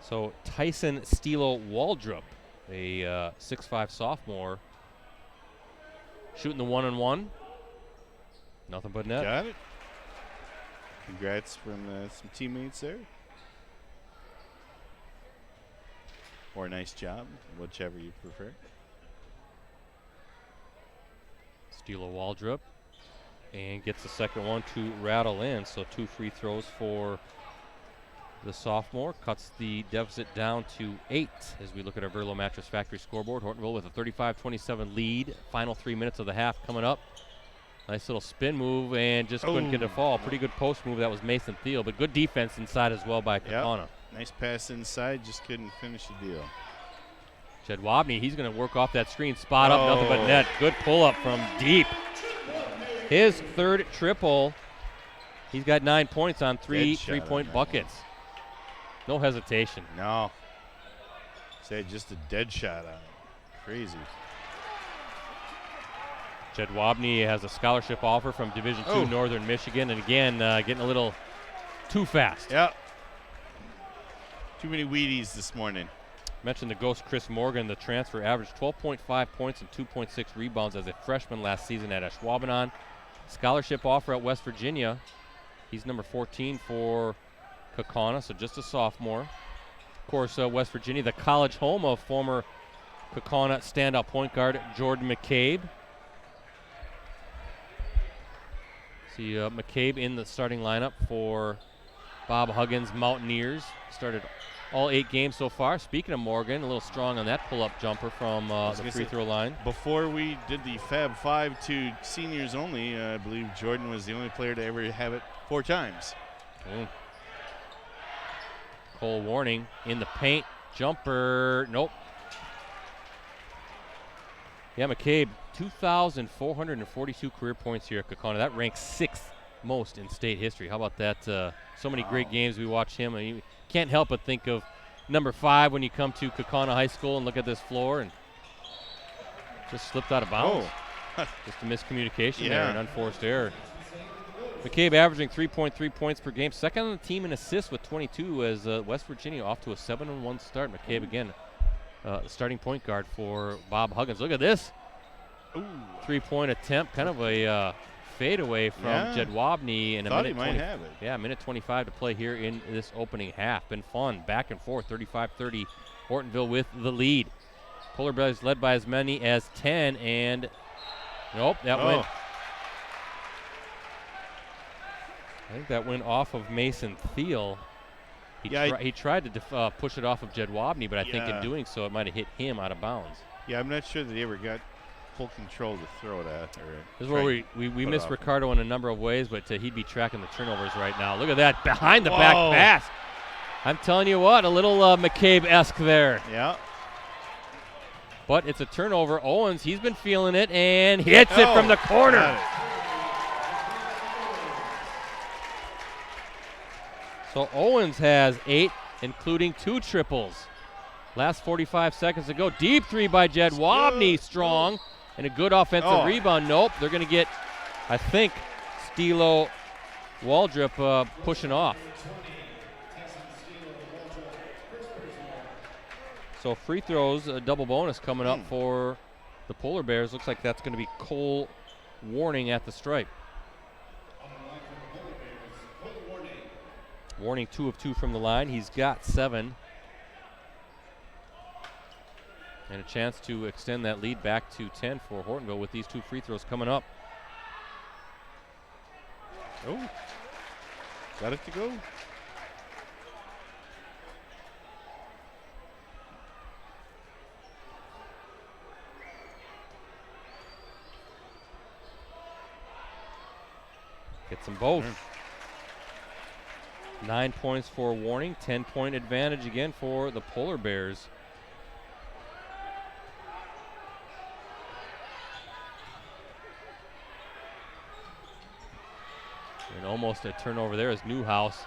So Tyson Stilo-Waldrop, a 6'5" sophomore, shooting the 1-on-1. Nothing but net. Got it. Congrats from some teammates there. Or nice job, whichever you prefer. Stilo-Waldrop, and gets the second one to rattle in. So 2 free throws for the sophomore, cuts the deficit down to 8 as we look at our Verlo Mattress Factory scoreboard. Hortonville with a 35-27 lead. Final 3 minutes of the half coming up. Nice little spin move and just couldn't get a fall. Pretty good post move. That was Mason Thiel, but good defense inside as well by Kaukauna. Nice pass inside, just couldn't finish the deal. Jed Wobney, he's going to work off that screen, spot up, nothing but net. Good pull-up from deep. His third triple. He's got 9 points on three three-point buckets. No hesitation. No. Say just a dead shot on it. Crazy. Jed Wobney has a scholarship offer from Division II Northern Michigan, and again, getting a little too fast. Yep. Too many Wheaties this morning. Mentioned the ghost Chris Morgan, the transfer, averaged 12.5 points and 2.6 rebounds as a freshman last season at Ashwaubenon. Scholarship offer at West Virginia. He's number 14 for Kaukauna, so just a sophomore. Of course, West Virginia, the college home of former Kaukauna standout point guard Jordan McCabe. See McCabe in the starting lineup for Bob Huggins' Mountaineers. Started all 8 games so far. Speaking of Morgan, a little strong on that pull-up jumper from the free throw line. Before we did the Fab Five to seniors only, I believe Jordan was the only player to ever have it 4 times. Cole Warning in the paint. Jumper. Nope. Yeah, McCabe, 2,442 career points here at Kaukauna. That ranks 6th most in state history. How about that? So many great games we watch him. And you can't help but think of number 5 when you come to Kaukauna High School and look at this floor, and just slipped out of bounds. Just a miscommunication there, an unforced error. McCabe averaging 3.3 points per game. Second on the team in assists with 22 as West Virginia off to a 7-1 start. McCabe again, starting point guard for Bob Huggins. Look at this. 3-point attempt, kind of a fadeaway from Jed Wobney in a minute. Might have it. Yeah, minute 25 to play here in this opening half. Been fun, back and forth, 35-30. Hortonville with the lead. Polar Bears led by as many as 10, and nope, that went. I think that went off of Mason Thiel. He tried to push it off of Jed Wobney, but I think in doing so, it might have hit him out of bounds. Yeah, I'm not sure that he ever got full control to throw it at. This is where we miss Ricardo in a number of ways, but he'd be tracking the turnovers right now. Look at that behind the back pass. I'm telling you what, a little McCabe-esque there. Yeah. But it's a turnover. Owens, he's been feeling it and hits it from the corner. So Owens has 8, including 2 triples. Last 45 seconds to go. Deep 3 by Jed Wobney, strong. And a good offensive rebound. Nope, they're going to get, I think, Stilo Waldrop pushing off. So free throws, a double bonus coming up for the Polar Bears. Looks like that's going to be Cole Warning at the stripe. Warning 2 of 2 from the line. He's got 7. And a chance to extend that lead back to 10 for Hortonville with these 2 free throws coming up. Got it to go. Gets them both. 9 points for Warning, 10-point advantage again for the Polar Bears. And almost a turnover there as Newhouse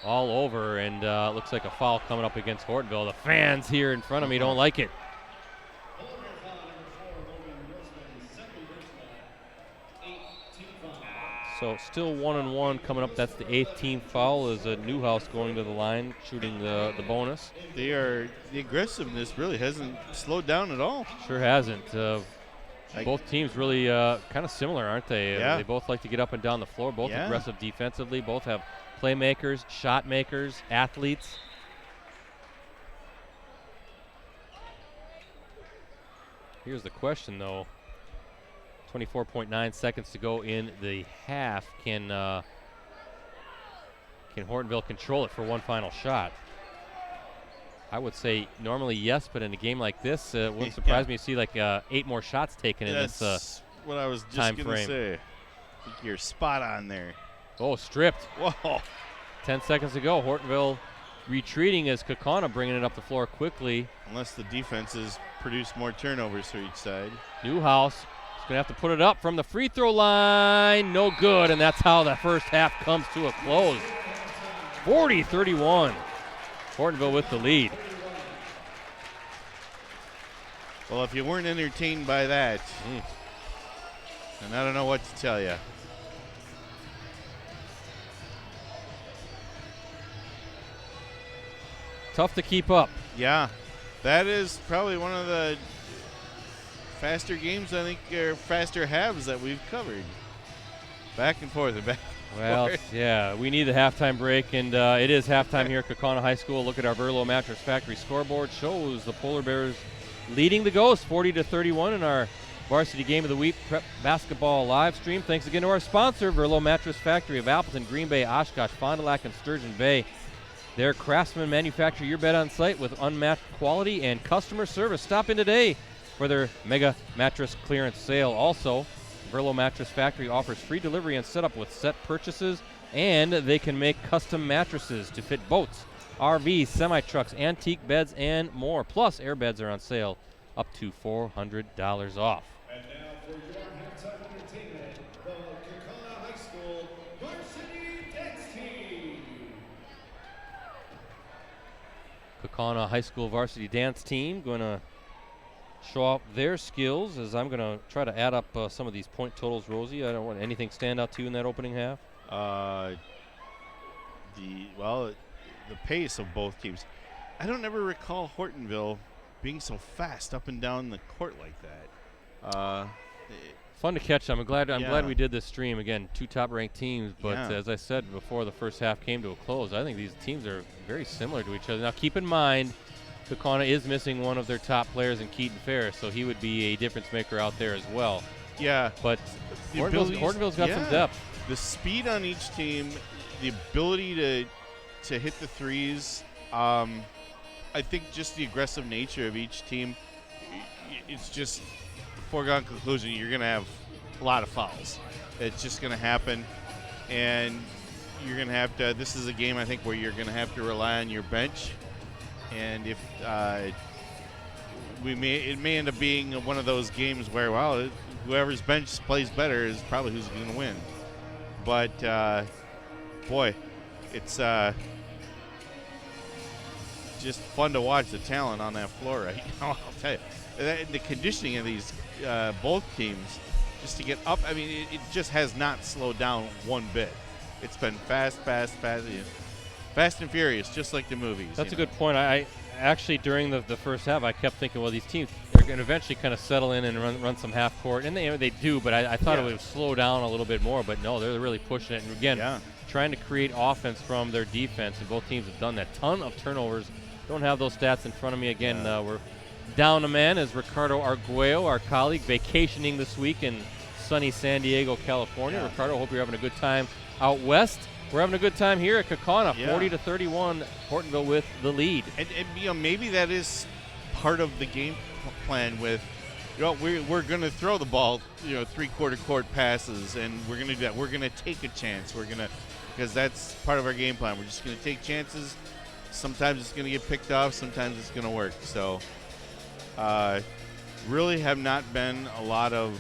all over, and looks like a foul coming up against Hortonville. The fans here in front of me don't like it. So still 1-1 coming up. That's the 8th team foul as Newhouse going to the line, shooting the bonus. The aggressiveness really hasn't slowed down at all. Sure hasn't. Both teams really kind of similar, aren't they? They both like to get up and down the floor, both aggressive defensively, both have playmakers, shot makers, athletes. Here's the question, though. 24.9 seconds to go in the half. Can Hortonville control it for one final shot? I would say normally yes, but in a game like this, it wouldn't surprise me to see like 8 more shots taken in this That's what I was just going to say. I think you're spot on there. Oh, stripped. Whoa. 10 seconds to go. Hortonville retreating as Kaukauna bringing it up the floor quickly. Unless the defenses produce more turnovers for each side. Newhouse is going to have to put it up from the free throw line. No good, and that's how the first half comes to a close. 40-31. Hortonville with the lead. Well, if you weren't entertained by that, then I don't know what to tell you. Tough to keep up. Yeah, that is probably one of the faster games, I think, or faster halves that we've covered. Back and forth and back and Well, forth. yeah, we need the halftime break, and it is halftime here at Kaukauna High School. Look at our Verlo Mattress Factory scoreboard. Shows the Polar Bears leading the Ghosts 40-31 in our Varsity Game of the Week prep basketball live stream. Thanks again to our sponsor, Verlo Mattress Factory of Appleton, Green Bay, Oshkosh, Fond du Lac, and Sturgeon Bay. Their craftsmen manufacture your bed on site with unmatched quality and customer service. Stop in today for their mega mattress clearance sale. Also, Verlo Mattress Factory offers free delivery and setup with set purchases, and they can make custom mattresses to fit boats, RVs, semi-trucks, antique beds, and more. Plus, air beds are on sale up to $400 off. And now for your halftime entertainment, the Kaukauna High School Varsity Dance Team. Kaukauna High School Varsity Dance Team going to show off their skills as I'm going to try to add up some of these point totals, Rosie. I don't want anything stand out to you in that opening half. The pace of both teams. I don't ever recall Hortonville being so fast up and down the court like that. Fun to catch. I'm glad Yeah. we did this stream. Again, two top-ranked teams, but Yeah. as I said before the first half came to a close, I think these teams are very similar to each other. Now, keep in mind, Kaukauna is missing one of their top players in Keaton Ferris, so he would be a difference maker out there as well. Yeah, But the Hortonville's got some depth. The speed on each team, the ability to hit the threes. I think just the aggressive nature of each team. It's just foregone conclusion. You're going to have a lot of fouls. It's just going to happen, and you're going to have to. This is a game I think where you're going to have to rely on your bench, and if it may end up being one of those games where whoever's bench plays better is probably who's going to win. But boy, it's just fun to watch the talent on that floor right now. I'll tell you, the conditioning of these both teams just to get up. I mean, it just has not slowed down one bit. It's been fast, fast and furious, just like the movies. That's a good point. I actually, during the first half, I kept thinking, well, these teams are going to eventually kind of settle in and run some half court, and they do. But I thought it would slow down a little bit more. But no, they're really pushing it. And again, trying to create offense from their defense, and both teams have done that. Ton of turnovers. Don't have those stats in front of me. Again, we're down a man as Ricardo Arguello, our colleague, vacationing this week in sunny San Diego, California. Ricardo, hope you're having a good time out west. We're having a good time here at Kaukauna, 40-31, Hortonville with the lead. And maybe that is part of the game plan with, we're going to throw the ball, three-quarter court passes, and we're going to do that. We're going to take a chance. Because that's part of our game plan. We're just going to take chances. Sometimes it's going to get picked off. Sometimes it's going to work. So really have not been a lot of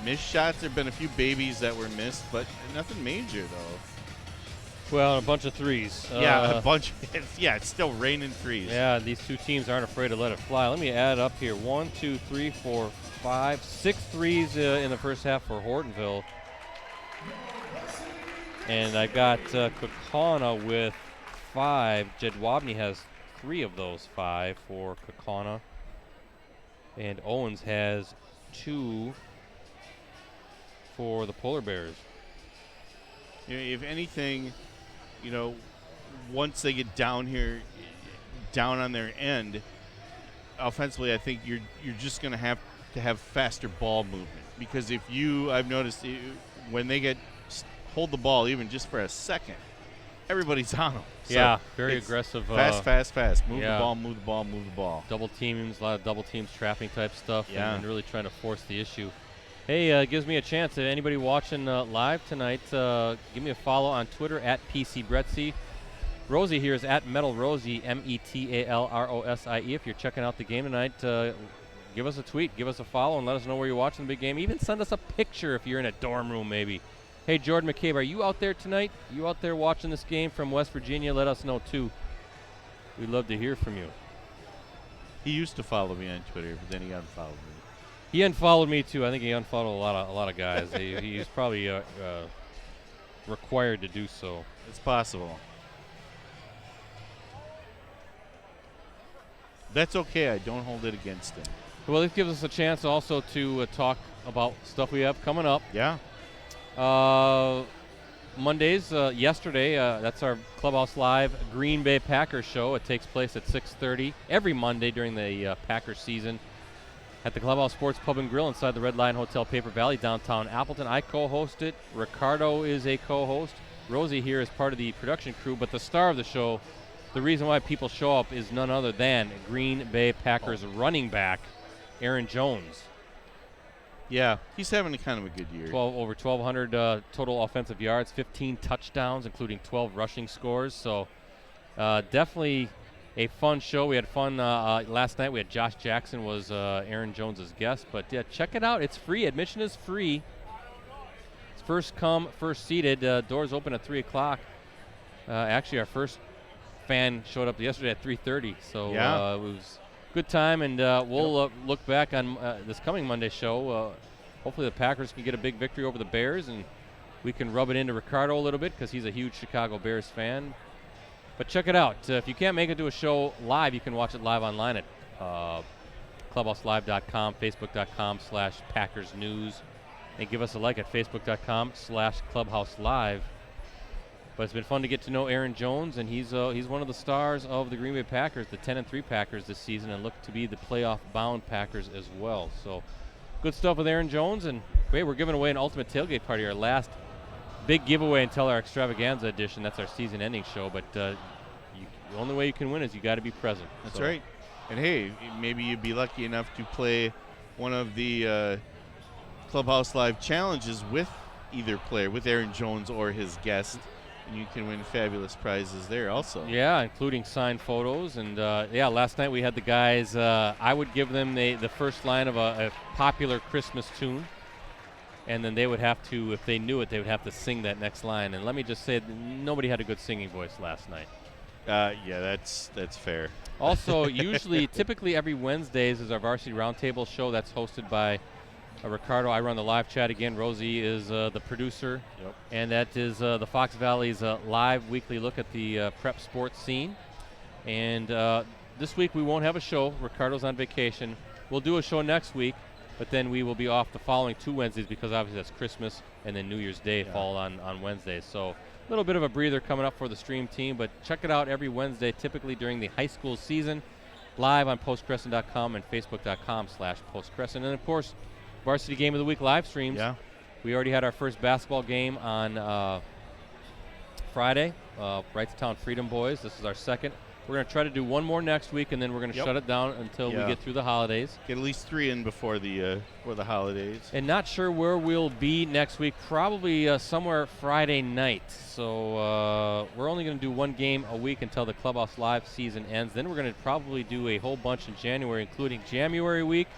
missed shots. There have been a few babies that were missed, but nothing major, though. Well, a bunch of threes. A bunch. It's still raining threes. Yeah, these two teams aren't afraid to let it fly. Let me add up here. 1, 2, 3, 4, 5, 6 threes in the first half for Hortonville. And I got Kaukauna with 5. Jed Wabney has 3 of those 5 for Kaukauna. And Owens has 2 for the Polar Bears. If anything, once they get down here, down on their end, offensively, I think you're just going to have faster ball movement. Because I've noticed when they hold the ball even just for a second, everybody's on them. So very aggressive. Fast. Move the ball. Double teams, a lot of double teams, trapping type stuff, and really trying to force the issue. Hey, it gives me a chance. If anybody watching live tonight, give me a follow on Twitter at PCBretzi. Rosie here is at Metal Rosie, METALROSIE. If you're checking out the game tonight, give us a tweet, give us a follow, and let us know where you're watching the big game. Even send us a picture if you're in a dorm room, maybe. Hey, Jordan McCabe, are you out there tonight? You out there watching this game from West Virginia? Let us know, too. We'd love to hear from you. He used to follow me on Twitter, but then he unfollowed me. He unfollowed me, too. I think he unfollowed a lot of guys. He's probably required to do so. It's possible. That's okay. I don't hold it against him. Well, this gives us a chance also to talk about stuff we have coming up. Yeah. Mondays, yesterday, that's our Clubhouse Live Green Bay Packers show. It takes place at 6:30 every Monday during the Packers season at the Clubhouse Sports Pub and Grill inside the Red Lion Hotel Paper Valley, downtown Appleton. I co-host it. Ricardo is a co-host. Rosie here is part of the production crew, but the star of the show, the reason why people show up, is none other than Green Bay Packers running back Aaron Jones. Yeah, he's having a kind of a good year. Over 1,200 total offensive yards, 15 touchdowns, including 12 rushing scores. So definitely a fun show. We had fun last night. We had Josh Jackson was Aaron Jones' guest. But yeah, check it out. It's free. Admission is free. It's first come, first seated. Doors open at 3 o'clock. Actually, our first fan showed up yesterday at 3:30. So yeah. It was a good time. And we'll look back on this coming Monday show. Hopefully the Packers can get a big victory over the Bears, and we can rub it into Ricardo a little bit because he's a huge Chicago Bears fan. But check it out. If you can't make it to a show live, you can watch it live online at clubhouselive.com, facebook.com/Packers News, and give us a like at facebook.com/clubhouselive. But it's been fun to get to know Aaron Jones, and he's one of the stars of the Green Bay Packers, the 10-3 Packers this season, and look to be the playoff-bound Packers as well. So good stuff with Aaron Jones, and wait, we're giving away an Ultimate Tailgate Party, our last big giveaway until our Extravaganza edition. That's our season-ending show, but the only way you can win is you got to be present. That's right. And hey, maybe you'd be lucky enough to play one of the Clubhouse Live challenges with either player, with Aaron Jones or his guest. You can win fabulous prizes there also. Yeah, including signed photos. And, last night we had the guys, I would give them the first line of a popular Christmas tune, and then they would have to, if they knew it, they would have to sing that next line. And let me just say, nobody had a good singing voice last night. Yeah, that's fair. Also, typically every Wednesdays is our Varsity Roundtable show that's hosted by Ricardo. I run the live chat again. Rosie is the producer. Yep. And that is the Fox Valley's live weekly look at the prep sports scene. And this week we won't have a show. Ricardo's on vacation. We'll do a show next week, but then we will be off the following 2 Wednesdays because obviously that's Christmas and then New Year's Day fall on Wednesdays. So a little bit of a breather coming up for the stream team, but check it out every Wednesday, typically during the high school season, live on postcrescent.com and facebook.com/postcrescent. And of course, Varsity Game of the Week live streams. Yeah. We already had our first basketball game on Friday, Wrightstown Freedom Boys. This is our second. We're going to try to do one more next week, and then we're going to shut it down until we get through the holidays. Get at least 3 in before the holidays. And not sure where we'll be next week. Probably somewhere Friday night. So we're only going to do 1 game a week until the Clubhouse Live season ends. Then we're going to probably do a whole bunch in January, including January week.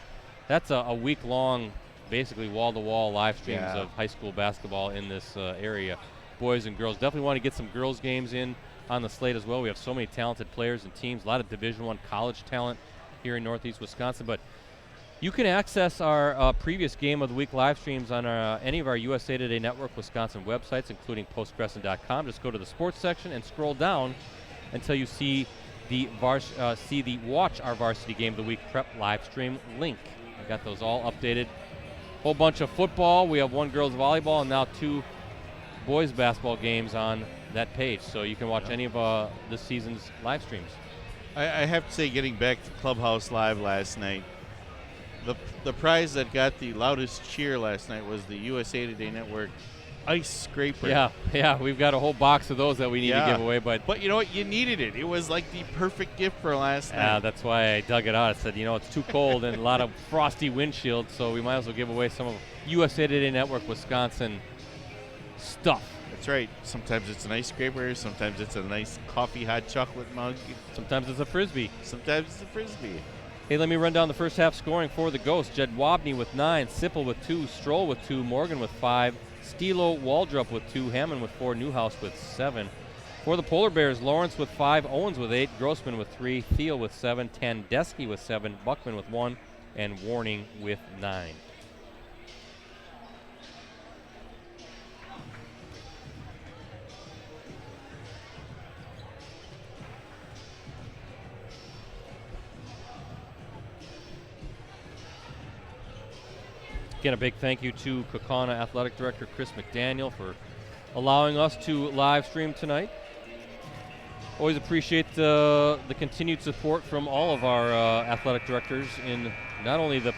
That's a week-long, basically wall-to-wall live streams of high school basketball in this area. Boys and girls. Definitely want to get some girls games in on the slate as well. We have so many talented players and teams, a lot of Division I college talent here in Northeast Wisconsin. But you can access our previous Game of the Week live streams on any of our USA Today Network Wisconsin websites, including postcrescent.com. Just go to the sports section and scroll down until you see the Watch Our Varsity Game of the Week prep live stream link. I got those all updated. Whole bunch of football. We have 1 girls volleyball and now 2 boys basketball games on that page. So you can watch any of this season's live streams. I have to say, getting back to Clubhouse Live last night, the prize that got the loudest cheer last night was the USA Today Network ice scraper. Yeah, we've got a whole box of those that we need to give away. But you know what? You needed it. It was like the perfect gift for last night. Yeah, that's why I dug it out. I said, it's too cold and a lot of frosty windshield, so we might as well give away some of USA Today Network Wisconsin stuff. That's right. Sometimes it's an ice scraper. Sometimes it's a nice coffee hot chocolate mug. Sometimes it's a Frisbee. Sometimes it's a Frisbee. Hey, let me run down the first half scoring for the Ghosts. Jed Wabney with 9, Sipple with 2, Stroll with 2, Morgan with 5, Stilo Waldrop with 2, Hammond with 4, Newhouse with 7. For the Polar Bears, Lawrence with 5, Owens with 8, Grossman with 3, Thiel with 7, Tandesky with 7, Buckman with 1, and Warning with 9. Again, a big thank you to Kaukauna Athletic Director Chris McDaniel for allowing us to live stream tonight. Always appreciate the continued support from all of our athletic directors in not only the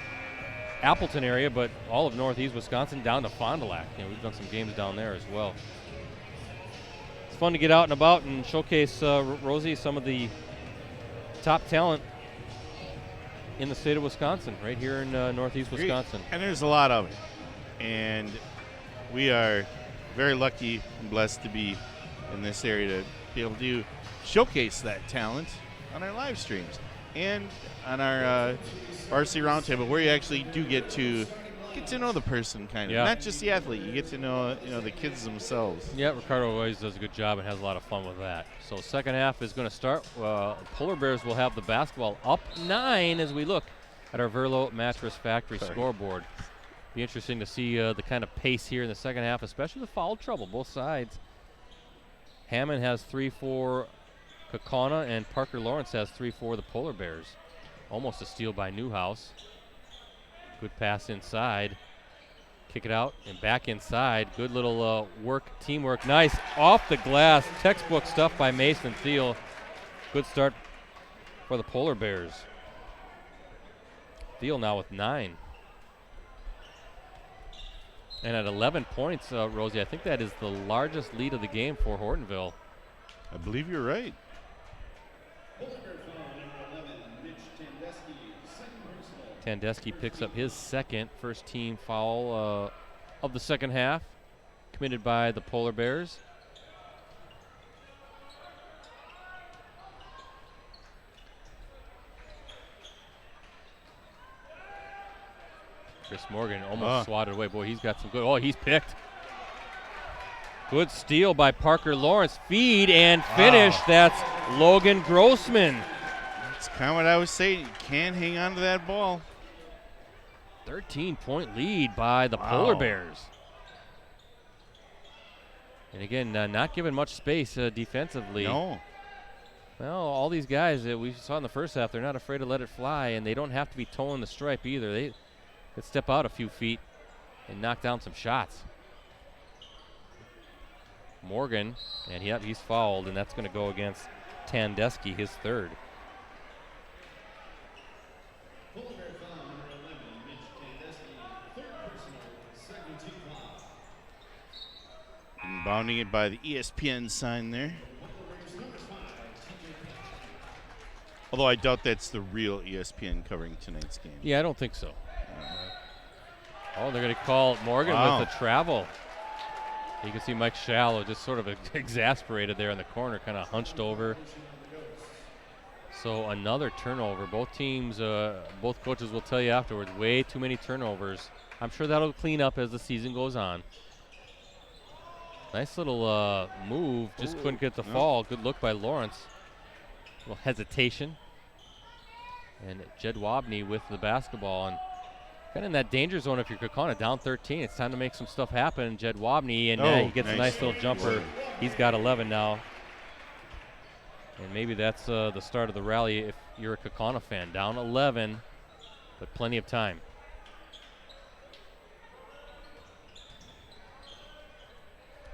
Appleton area, but all of Northeast Wisconsin down to Fond du Lac. We've done some games down there as well. It's fun to get out and about and showcase, Rosie, some of the top talent in the state of Wisconsin, right here in Northeast Wisconsin. And there's a lot of it. And we are very lucky and blessed to be in this area to be able to showcase that talent on our live streams and on our Varsity Roundtable, where you actually do get to know the person, kind of. Yeah. Not just the athlete. You get to know the kids themselves. Yeah, Ricardo always does a good job and has a lot of fun with that. So second half is going to start. Polar Bears will have the basketball up 9 as we look at our Verlo Mattress Factory scoreboard. Be interesting to see the kind of pace here in the second half, especially the foul trouble, both sides. Hammond has 3 for Kaukauna, and Parker Lawrence has 3 for the Polar Bears. Almost a steal by Newhouse. Good pass inside. Kick it out and back inside. Good little teamwork. Nice off the glass. Textbook stuff by Mason Thiel. Good start for the Polar Bears. Thiel now with 9. And at 11 points, Rosie, I think that is the largest lead of the game for Hortonville. I believe you're right. Tandesky picks up his first team foul of the second half, committed by the Polar Bears. Chris Morgan almost swatted away. Boy, he's got some good. Oh, he's picked. Good steal by Parker Lawrence. Feed and finish. That's Logan Grossman. That's kind of what I was saying. You can't hang on to that ball. 13-point lead by the Polar Bears. And again, not given much space defensively. No. Well, all these guys that we saw in the first half, they're not afraid to let it fly, and they don't have to be toeing the stripe either. They could step out a few feet and knock down some shots. Morgan, and he's fouled, and that's going to go against Tandesky, his third. Bounding it by the ESPN sign there. Although I doubt that's the real ESPN covering tonight's game. Yeah, I don't think so. Oh, they're going to call Morgan with the travel. You can see Mike Shallow just sort of exasperated there in the corner, kind of hunched over. So another turnover. Both teams, both coaches will tell you afterwards, way too many turnovers. I'm sure that'll clean up as the season goes on. Nice little move, just couldn't get the fall. Good look by Lawrence. A little hesitation. And Jed Wabney with the basketball. And kind of in that danger zone if you're Kaukauna, down 13. It's time to make some stuff happen. Jed Wabney, and he gets a nice little jumper. He's got 11 now. And maybe that's the start of the rally if you're a Kaukauna fan. Down 11, but plenty of time.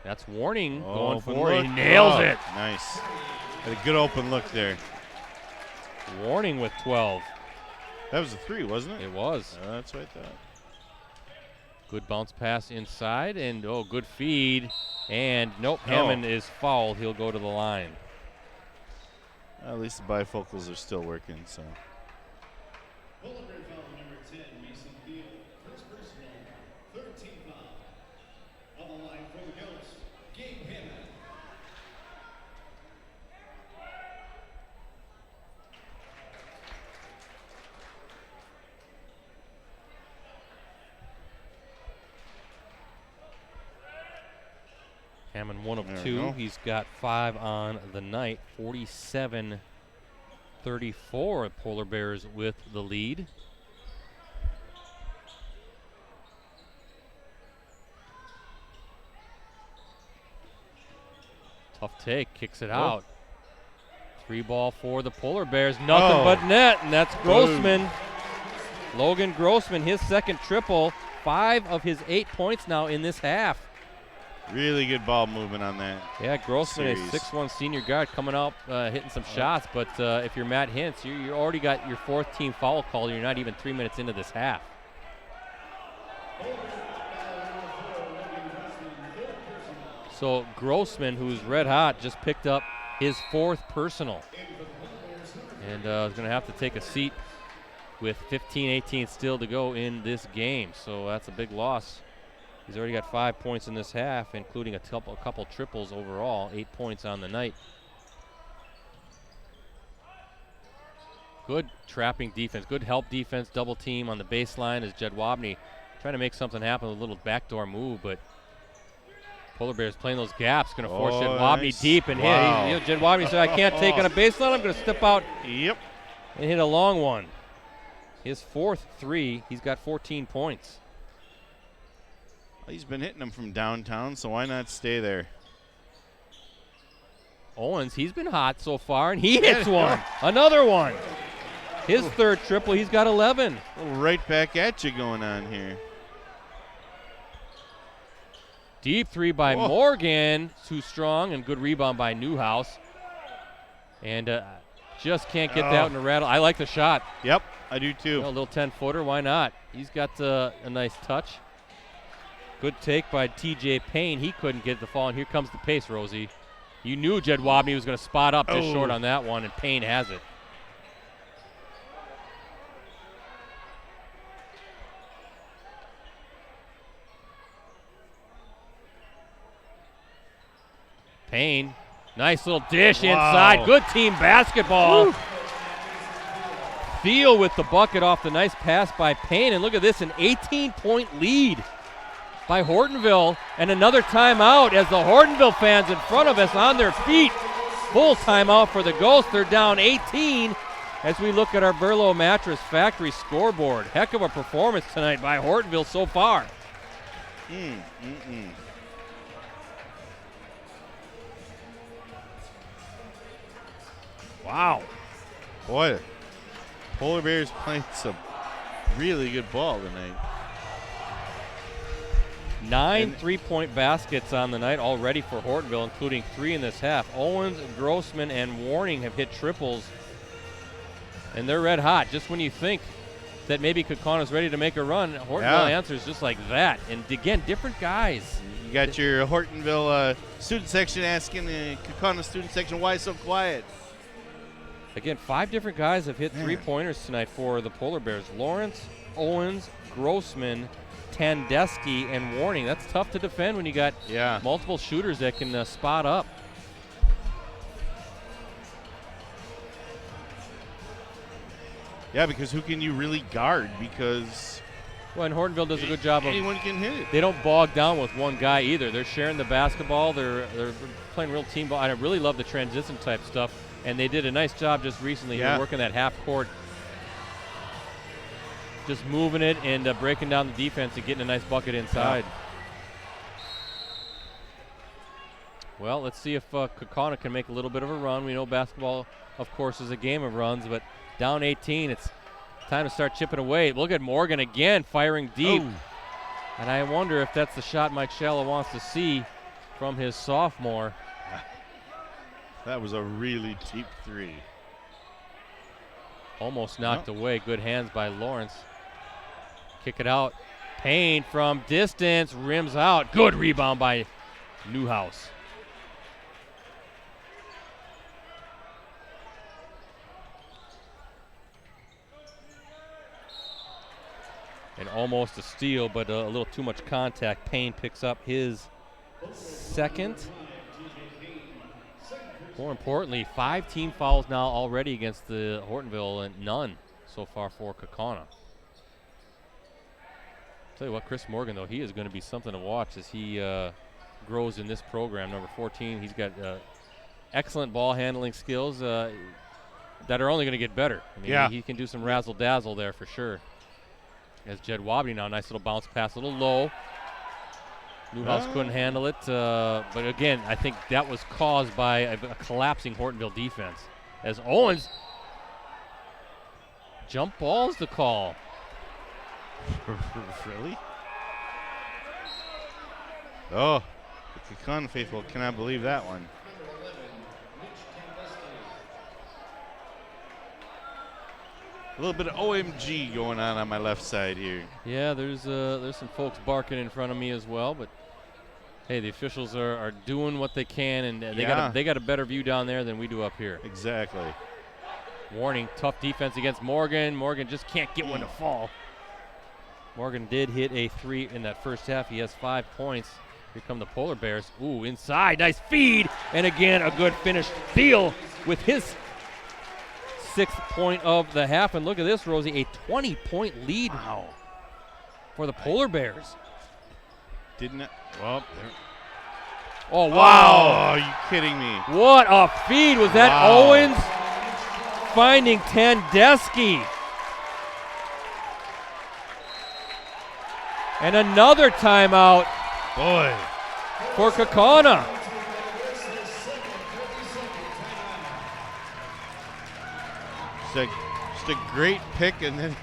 That's Warning going for it. He nails it. Nice. Had a good open look there. Warning with 12. That was a 3, wasn't it? It was. That's what I thought. Good bounce pass inside, and good feed. And nope, Hammond is fouled. He'll go to the line. At least the bifocals are still working, so. On the line for the Ghosts, Gabe Hammond. Hammond 1 of There we 2. go. He's got 5 on the night. 47-34. Polar Bears with the lead. Tough take, kicks it out. 3 ball for the Polar Bears, nothing but net, and that's Grossman. Logan Grossman, his second triple, 5 of his 8 points now in this half. Really good ball movement on that. Yeah, Grossman, series. a 6'1" senior guard, coming out, hitting some shots, but if you're Matt Hintz, you already got your 4th team foul call. You're not even 3 minutes into this half. So Grossman, who's red hot, just picked up his 4th personal. And is going to have to take a seat with 15-18 still to go in this game. So that's a big loss. He's already got 5 points in this half, including a couple triples overall, 8 points on the night. Good trapping defense, good help defense, double team on the baseline as Jed Wabney trying to make something happen with a little backdoor move, but Polar Bears playing those gaps, going to force Jed Wabney nice. deep and Wow. hit. Jed Wabney said, I can't take on a baseline, I'm going to step out Yep. and hit a long one. His 4th 3, he's got 14 points. He's been hitting them from downtown, so why not stay there? Owens, he's been hot so far, and he hits one. Another one. His 3rd triple, he's got 11. Right back at you going on here. Deep 3 by Morgan, too strong, and good rebound by Newhouse. And just can't get that out in a rattle. I like the shot. Yep, I do too. A little 10-footer, why not? He's got a nice touch. Good take by TJ Payne. He couldn't get the fall, and here comes the pace, Rosie. You knew Jed Wabney was going to spot up just short on that one, and Payne has it. Payne, nice little dish inside. Good team basketball. Woo. Thiel with the bucket off the nice pass by Payne, and look at this, an 18-point lead by Hortonville, and another timeout as the Hortonville fans in front of us on their feet. Full timeout for the Ghosts. They're down 18 as we look at our Burlow Mattress Factory scoreboard. Heck of a performance tonight by Hortonville so far. Wow. Boy, Polar Bears playing some really good ball tonight. 9 3-point baskets on the night already for Hortonville, including 3 in this half. Owens, Grossman, and Warning have hit triples, and they're red hot. Just when you think that maybe Kaukauna ready to make a run, Hortonville answers just like that. And again, different guys. You got your Hortonville student section asking the Kaukauna student section, why so quiet? Again, 5 different guys have hit 3-pointers tonight for the Polar Bears. Lawrence, Owens, Grossman, Tandesky, and Warning. That's tough to defend when you got multiple shooters that can spot up. Yeah, because who can you really guard? Because and Hortonville does a good job of anyone can hit it. They don't bog down with one guy either. They're sharing the basketball. They're playing real team ball. I really love the transition type stuff, and they did a nice job just recently here working that half court, just moving it and breaking down the defense and getting a nice bucket inside. Well, let's see if Kaukauna can make a little bit of a run. We know basketball, of course, is a game of runs, but down 18, it's time to start chipping away. Look at Morgan again, firing deep. And I wonder if that's the shot Mike Shallow wants to see from his sophomore. That was a really deep 3. Almost knocked away. Good hands by Lawrence. Kick it out. Payne from distance, rims out. Good rebound by Newhouse. And almost a steal, but a little too much contact. Payne picks up his second. More importantly, 5 team fouls now already against the Hortonville and none so far for Kaukauna. Tell you what, Chris Morgan, though, he is going to be something to watch as he grows in this program. Number 14, he's got excellent ball handling skills that are only going to get better. I mean, he can do some razzle-dazzle there for sure. As Jed Wobney now, nice little bounce pass, a little low. Newhouse couldn't handle it, but again, I think that was caused by a collapsing Hortonville defense. As Owens, jump ball's the call. Really? Oh, the Kaukauna faithful cannot believe that one. A little bit of OMG going on my left side here. Yeah, there's some folks barking in front of me as well, but hey, the officials are doing what they can, and they got a better view down there than we do up here. Exactly. Warning, tough defense against Morgan. Morgan just can't get one to fall. Morgan did hit a 3 in that first half. He has 5 points. Here come the Polar Bears. Ooh, inside, nice feed, and again a good finish. Thiel with his 6th point of the half, and look at this, Rosie, a 20-point lead for the Polar Bears. Well, oh, wow. Wow, are you kidding me? What a feed. Was that Owens finding Tandeschi? And another timeout. Boy. For Kaukauna. Just a great pick, and then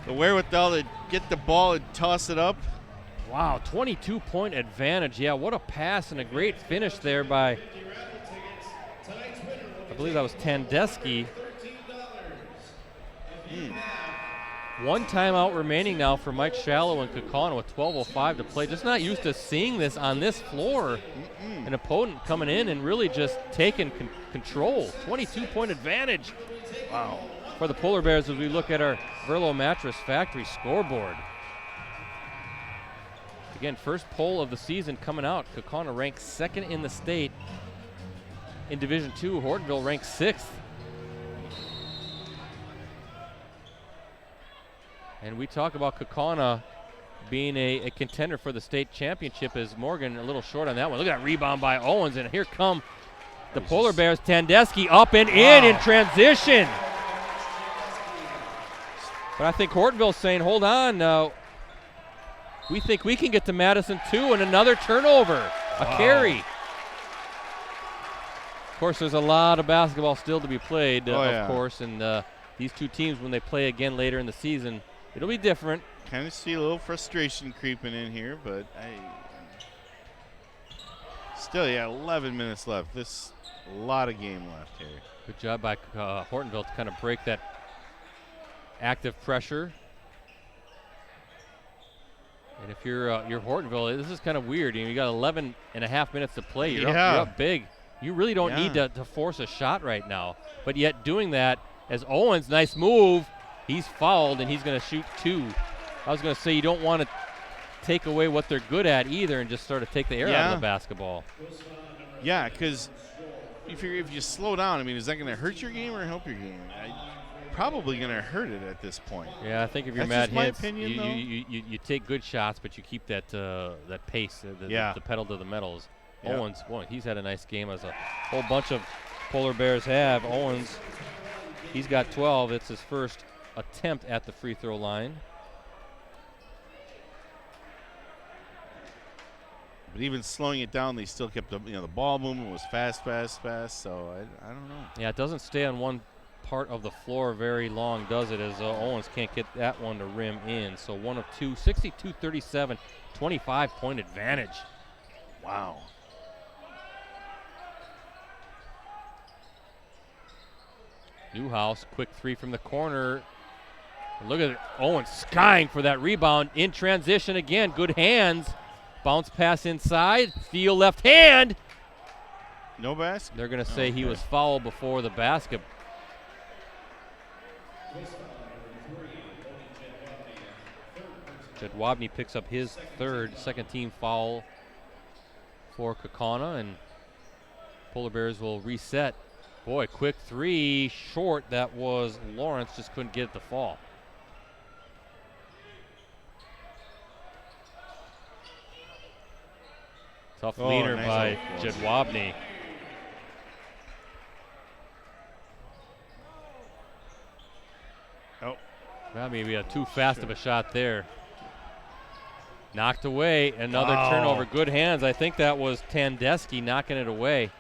the wherewithal to get the ball and toss it up. Wow, 22-point advantage. Yeah, what a pass and a great finish there by, I believe that was Tandeschi. One timeout remaining now for Mike Shallow and Kaukauna with 12:05 to play. Just not used to seeing this on this floor. An opponent coming in and really just taking control. 22-point advantage. Wow. For the Polar Bears as we look at our Verlo Mattress Factory scoreboard. Again, first poll of the season coming out. Kaukauna ranked 2nd in the state. In Division II, Hortonville ranked 6th. And we talk about Kaukauna being a contender for the state championship as Morgan a little short on that one. Look at that rebound by Owens, and here come the Polar Bears. Tandeschi up and in transition. But I think Hortonville's saying, hold on, we think we can get to Madison too, and another turnover, a carry. Of course, there's a lot of basketball still to be played, of course, and these two teams, when they play again later in the season, it'll be different. Kind of see a little frustration creeping in here, but still, 11 minutes left. A lot of game left here. Good job by Hortonville to kind of break that active pressure. And if you're Hortonville, this is kind of weird. You got 11 and a half minutes to play. You're up big. You really don't need to force a shot right now. But yet doing that, as Owens, nice move, he's fouled and he's going to shoot 2. I was going to say you don't want to take away what they're good at either and just sort of take the air out of the basketball. Yeah, because if you slow down, I mean, is that going to hurt your game or help your game? Probably going to hurt it at this point. Yeah, I think if you're That's Matt just my Hintz, opinion, you take good shots, but you keep that pace, the pedal to the metals. Owens, he's had a nice game, as a whole bunch of Polar Bears have. Owens, he's got 12. It's his first attempt at the free throw line. But even slowing it down, they still kept the ball movement was fast. So I don't know. Yeah, it doesn't stay on one part of the floor very long, does it? As Owens can't get that one to rim in. So 1 of 2, 62-37, 25-point advantage. Wow. Newhouse, quick 3 from the corner. Look at it. Owens skying for that rebound in transition again. Good hands. Bounce pass inside. Thiel left hand. No basket? They're going to say he was fouled before the basket. Jed Wobney picks up his 3rd, second team foul for Kaukauna, and Polar Bears will reset. Boy, quick three, short. That was Lawrence, just couldn't get it to fall. Tough leaner nice by old Jedwabny. Oh, Well, maybe too fast of a shot there. Knocked away. Another turnover. Good hands. I think that was Tandeschi knocking it away.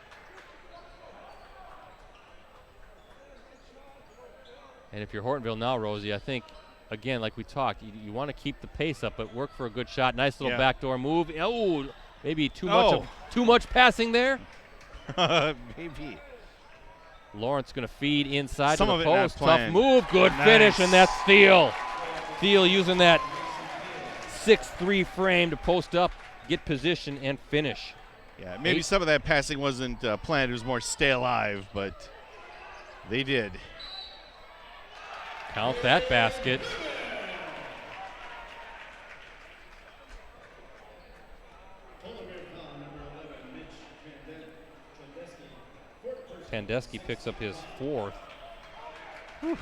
And if you're Hortonville now, Rosie, I think, again, like we talked, you want to keep the pace up, but work for a good shot. Nice little backdoor move. Oh, maybe too much passing there. maybe. Lawrence going to feed inside Some to of the it not post. Tough planned. move. Good finish, and that's Thiel. Thiel using that 6'3" frame to post up, get position, and finish. Yeah, maybe some of that passing wasn't planned. It was more stay alive, but they did. Count that basket. Tandeschi picks up his fourth. Whew.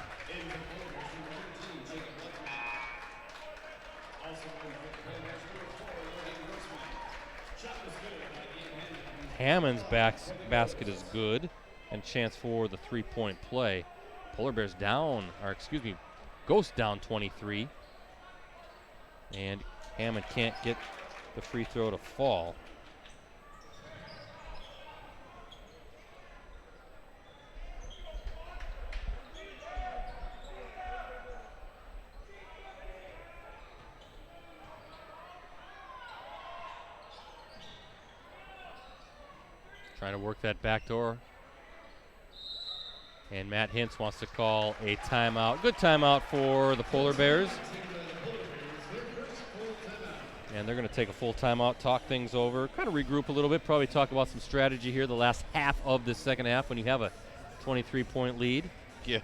Hammond's basket is good, and chance for the three-point play. Polar Bears down, or excuse me, Ghost down 23. And Hammond can't get the free throw to fall. Trying to work that back door. And Matt Hintz wants to call a timeout. Good timeout for the Polar Bears. And they're going to take a full timeout, talk things over, kind of regroup a little bit, probably talk about some strategy here the last half of the second half when you have a 23-point lead. Yeah.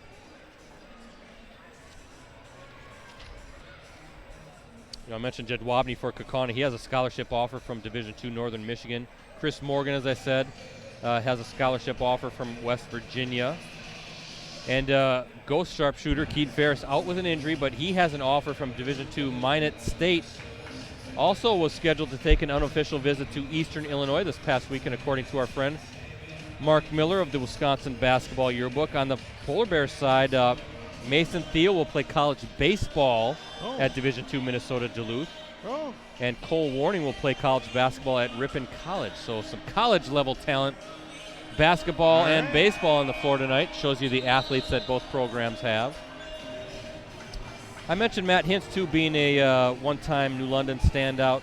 You know, I mentioned Jedwabny for Kaukauna. He has a scholarship offer from Division II Northern Michigan. Chris Morgan, as I said, has a scholarship offer from West Virginia. And Ghost sharpshooter Keith Ferris out with an injury, but he has an offer from Division II Minot State. Also was scheduled to take an unofficial visit to Eastern Illinois this past weekend, according to our friend Mark Miller of the Wisconsin Basketball Yearbook. On the Polar Bears side, Mason Thiel will play college baseball at Division II Minnesota Duluth. And Cole Warning will play college basketball at Ripon College. So some college-level talent, basketball and baseball on the floor tonight. Shows you the athletes that both programs have. I mentioned Matt Hintz, too, being a one-time New London standout.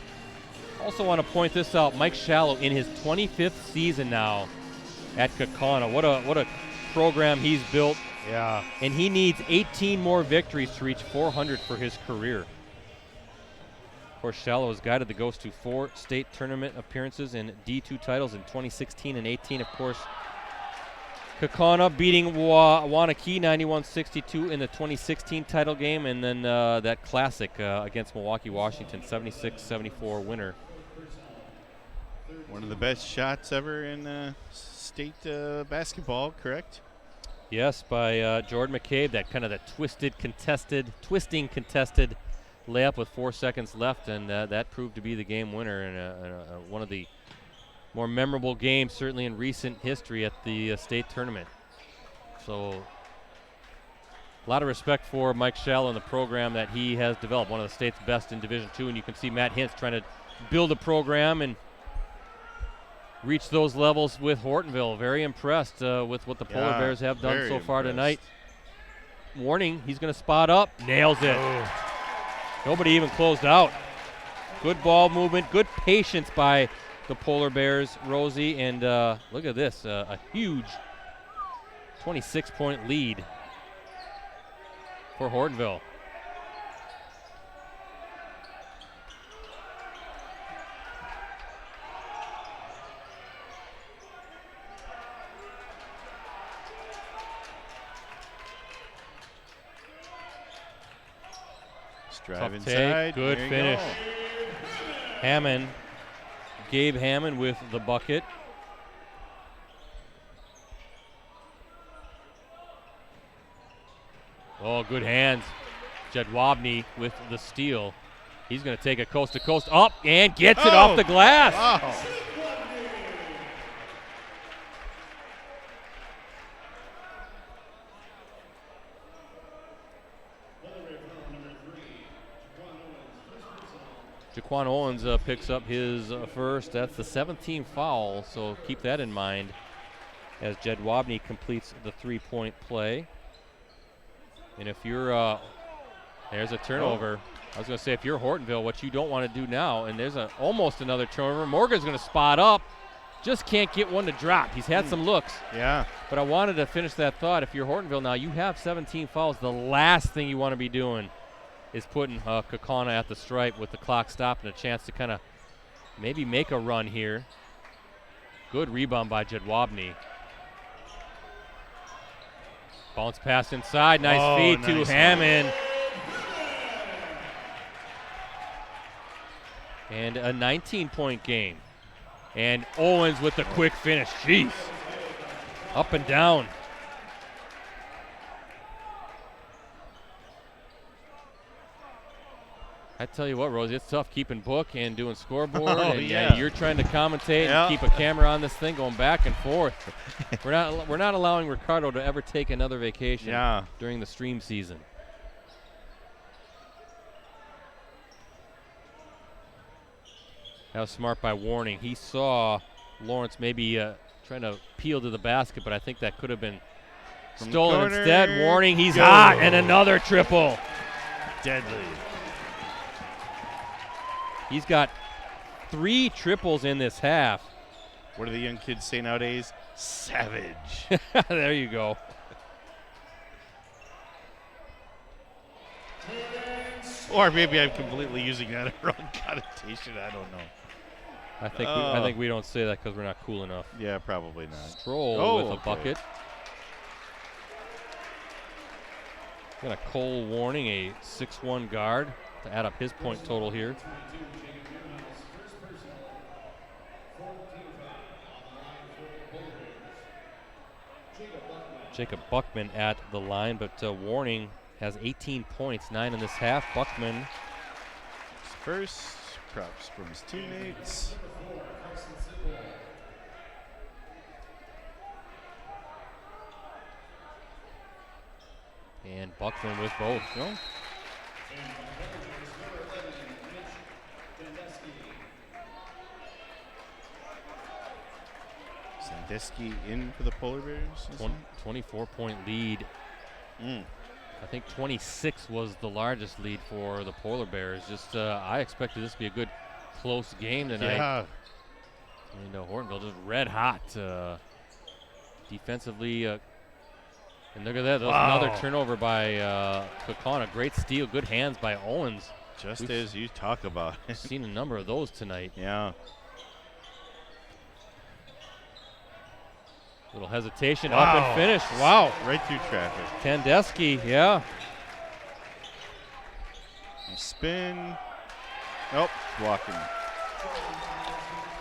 Also want to point this out. Mike Shallow in his 25th season now at Kaukauna. What a program he's built. Yeah. And he needs 18 more victories to reach 400 for his career. Of course, Shallow has guided the Ghost to 4 state tournament appearances and D2 titles in 2016 and 18. Of course, Kaukauna beating Wanakee 91-62 in the 2016 title game, and then that classic against Milwaukee, Washington, 76-74 winner. One of the best shots ever in state basketball, correct? Yes, by Jordan McCabe, that kind of the twisting contested layup with 4 seconds left, and that proved to be the game winner, and one of the more memorable games certainly in recent history at the state tournament. So a lot of respect for Mike Shallow and the program that he has developed, one of the state's best in Division II, and you can see Matt Hintz trying to build a program and reach those levels with Hortonville. Very impressed with what the Polar Bears have done so far tonight. Warning, he's going to spot up. Nails it. Oh. Nobody even closed out. Good ball movement, good patience by the Polar Bears, Rosie. And look at this, a huge 26-point lead for Hortonville. Drive inside. Good finish. Hammond Gabe Hammond with the bucket. Oh, good hands. Jedwabny with the steal. He's going to take it coast to coast up and gets it off the glass. Wow. Jaquan Owens picks up his first. That's the 17th foul, so keep that in mind as Jedwabny completes the three-point play. And if you're, there's a turnover. I was going to say, if you're Hortonville, what you don't want to do now, and there's almost another turnover. Morgan's going to spot up, just can't get one to drop. He's had some looks. Yeah. But I wanted to finish that thought. If you're Hortonville now, you have 17 fouls. The last thing you want to be doing is putting Kaukauna at the stripe with the clock stopped and a chance to kind of maybe make a run here. Good rebound by Jedwabny. Bounce pass inside. Nice feed to Hammond. And a 19-point game. And Owens with the quick finish. Jeez. Up and down. I tell you what, Rosie, it's tough keeping book and doing scoreboard. You're trying to commentate and keep a camera on this thing going back and forth. We're not allowing Ricardo to ever take another vacation during the stream season. That was smart by Warning. He saw Lawrence maybe trying to peel to the basket, but I think that could have been stolen instead. Warning, he's hot, and another triple. Deadly. He's got 3 triples in this half. What do the young kids say nowadays? Savage. There you go. Or maybe I'm completely using that in wrong connotation. I don't know. I think we don't say that because we're not cool enough. Yeah, probably not. Stroll with a bucket. Got a Cole Warning, a 6'1" guard, to add up his point total here. Jacob Buckman at the line, but Warning has 18 points, 9 in this half. Buckman first, props from his teammates. And Buckman with both. No? Sandusky in for the Polar Bears. 24-point lead. I think 26 was the largest lead for the Polar Bears. Just I expected this to be a good, close game tonight. Yeah. And Hortonville just red hot defensively. And look at that. That was another turnover by Kaukauna. Great steal. Good hands by Owens. Just as you talk about. Seen a number of those tonight. Yeah. Little hesitation, up and finish. Wow. Right through traffic. Tandeschi, yeah. Spin. Nope, blocking.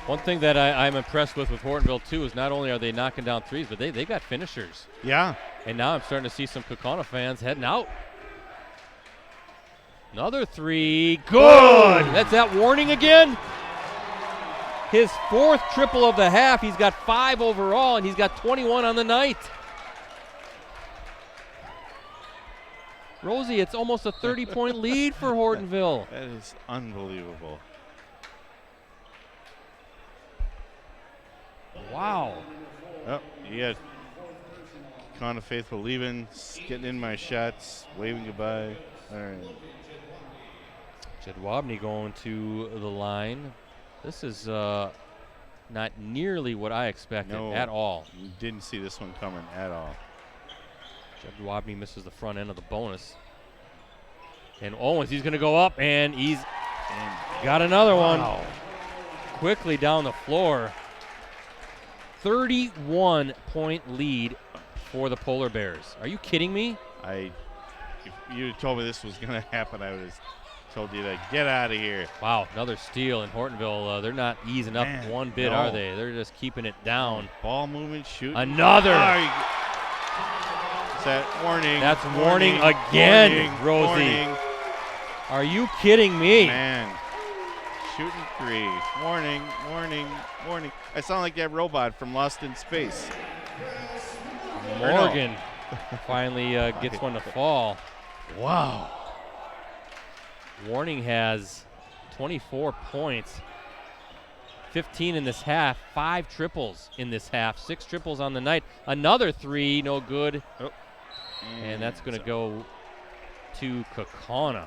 One thing that I'm impressed with Hortonville, too, is not only are they knocking down threes, but they got finishers. Yeah. And now I'm starting to see some Kaukauna fans heading out. Another three. Good! That's that Warning again. His 4th triple of the half. He's got 5 overall, and he's got 21 on the night. Rosie, it's almost a 30-point lead for Hortonville. That is unbelievable. Wow. Oh, you got Kaukauna faithful leaving, getting in my shots, waving goodbye. All right. Jedwabny going to the line. This is not nearly what I expected at all. Didn't see this one coming at all. Jedwabny misses the front end of the bonus. And Owens, he's going to go up, and he's got another one. Quickly down the floor. 31-point lead for the Polar Bears. Are you kidding me? If you told me this was going to happen, I would have told you to get out of here. Wow, another steal in Hortonville. They're not easing up Man, one bit, no. are they? They're just keeping it down. Ball movement, shooting. Another. Is that warning? That's warning again, Rosie. Warning. Are you kidding me? Man, shooting three. Warning, warning, warning. I sound like that robot from Lost in Space. Morgan finally gets one to fall. Wow. Warning has 24 points, 15 in this half, 5 triples in this half, 6 triples on the night. Another three, no good. Oh. And that's going to go to Kaukauna.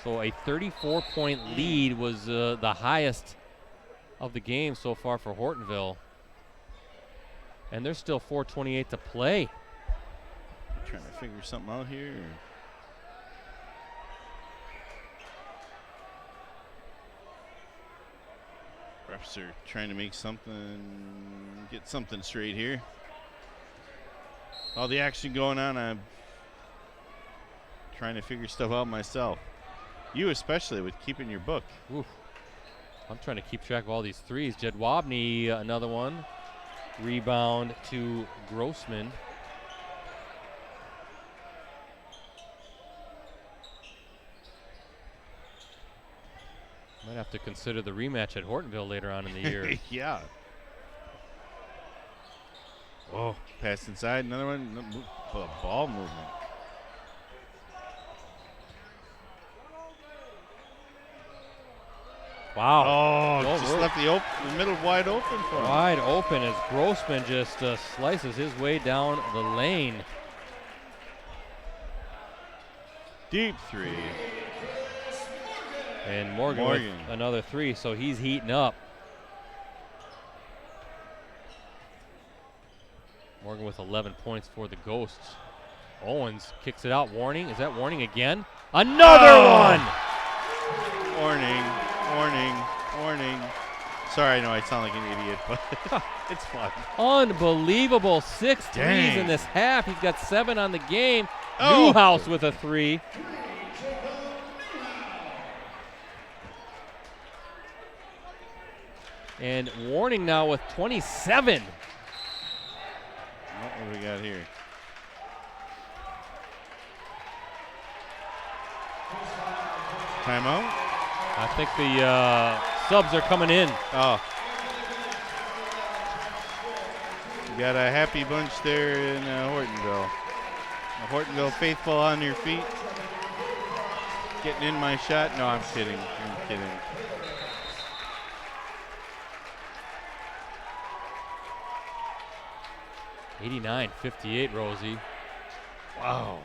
So a 34-point lead was the highest of the game so far for Hortonville. And there's still 4:28 to play. Trying to figure something out here. Refs are trying to make get something straight here. All the action going on, I'm trying to figure stuff out myself. You especially with keeping your book. Oof. I'm trying to keep track of all these threes. Jed Wobney, another one. Rebound to Grossman. Might have to consider the rematch at Hortonville later on in the year. Yeah. Oh, pass inside, another one. Ball movement. Wow. Oh, Oh, just we're- left the middle wide open for him. Wide open as Grossman just slices his way down the lane. Deep three. And Morgan with another three, so he's heating up. Morgan with 11 points for the Ghosts. Owens kicks it out. Warning. Is that warning again? Another one! Warning, warning, warning. Sorry, I know I sound like an idiot, but it's fun. Unbelievable. 6 threes Dang. in this half. He's got 7 on the game. Oh. Newhouse with a 3. And Warning now with 27. What do we got here? Timeout? I think the subs are coming in. Oh. We got a happy bunch there in Hortonville. The Hortonville faithful on your feet. Getting in my shot. No, I'm kidding. I'm kidding. $89-58, Rosie. Wow.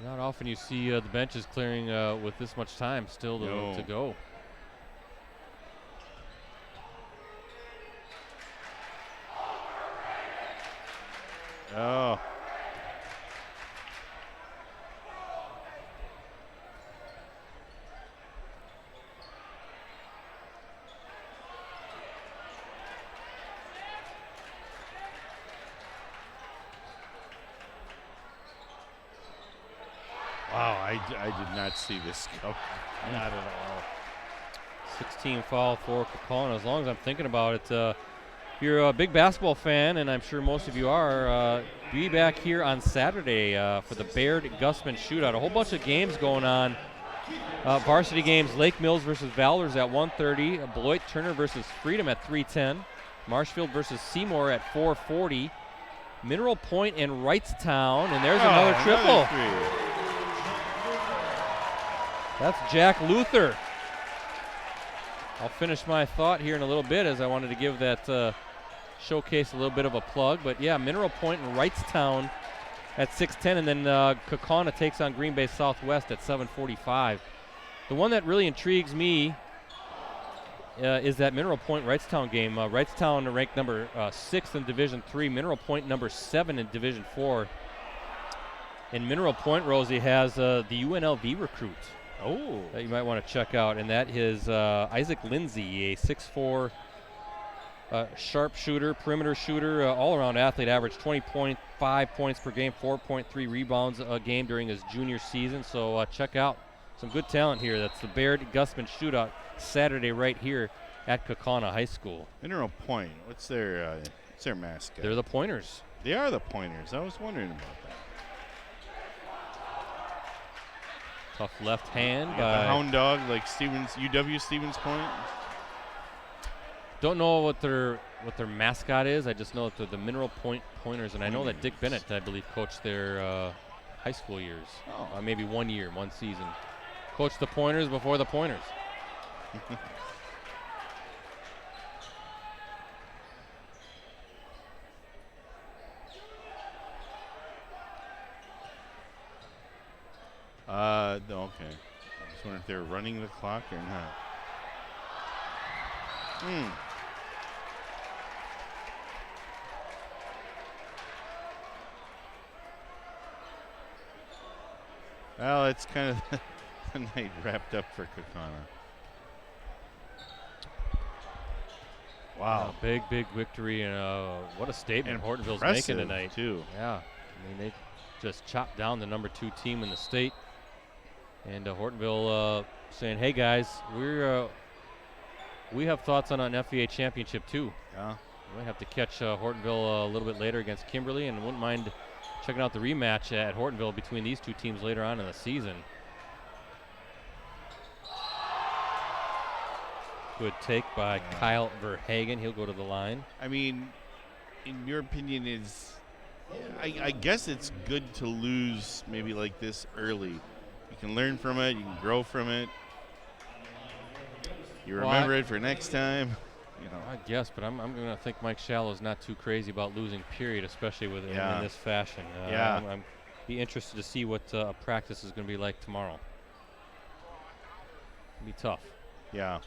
Not often you see the benches clearing with this much time still to go. Oh. Wow, I did not see this go. Not at all. 16 foul for Kaukauna. As long as I'm thinking about it, if you're a big basketball fan, and I'm sure most of you are, be back here on Saturday for the Baird-Gusman shootout. A whole bunch of games going on. Varsity games, Lake Mills versus Valors at 1:30. Beloit Turner versus Freedom at 3:10. Marshfield versus Seymour at 4:40. Mineral Point and Wrightstown, and there's another triple. Three. That's Jack Luther. I'll finish my thought here in a little bit, as I wanted to give that showcase a little bit of a plug. But yeah, Mineral Point and Wrightstown at 6:10, and then Kaukauna takes on Green Bay Southwest at 7:45. The one that really intrigues me is that Mineral Point Wrightstown game. Wrightstown ranked number 6 in Division 3. Mineral Point number 7 in Division 4. And Mineral Point, Rosie, has the UNLV recruit. Oh. That you might want to check out, and that is Isaac Lindsay, a 6'4", Sharp shooter, perimeter shooter, all-around athlete. Averaged 20.5 points per game, 4.3 rebounds a game during his junior season. So check out some good talent here. That's the Baird Gusman Shootout Saturday right here at Kaukauna High School. Mineral Point. What's their mascot? They're the Pointers. They are the Pointers. I was wondering about that. Tough left hand You by got the Hound Dog, like UW Stevens Point. Don't know what their mascot is. I just know that they're the Mineral Point Pointers, and I know that Dick Bennett, I believe, coached their high school years. Maybe 1 year, one season. Coached the Pointers before the Pointers. No, okay. I just wondering if they're running the clock or not. Well, it's kind of the night wrapped up for Kaukauna. Wow. Big victory, and what a statement Hortonville's Impressive, making tonight. too. Yeah, I mean, they just chopped down the number 2 team in the state. And Hortonville saying, hey, guys, we have thoughts on an FVA championship, too. Yeah. We might have to catch Hortonville a little bit later against Kimberly, and wouldn't mind checking out the rematch at Hortonville between these two teams later on in the season. Good take by Kyle Verhagen. He'll go to the line. I mean, in your opinion, I guess it's good to lose maybe like this early. You can learn from it. You can grow from it. You remember it for next time. You know. I guess, but I'm going to think Mike Shallow's not too crazy about losing, period, especially with in this fashion. I'm be interested to see what practice is going to be like tomorrow. It'll be tough. Yeah.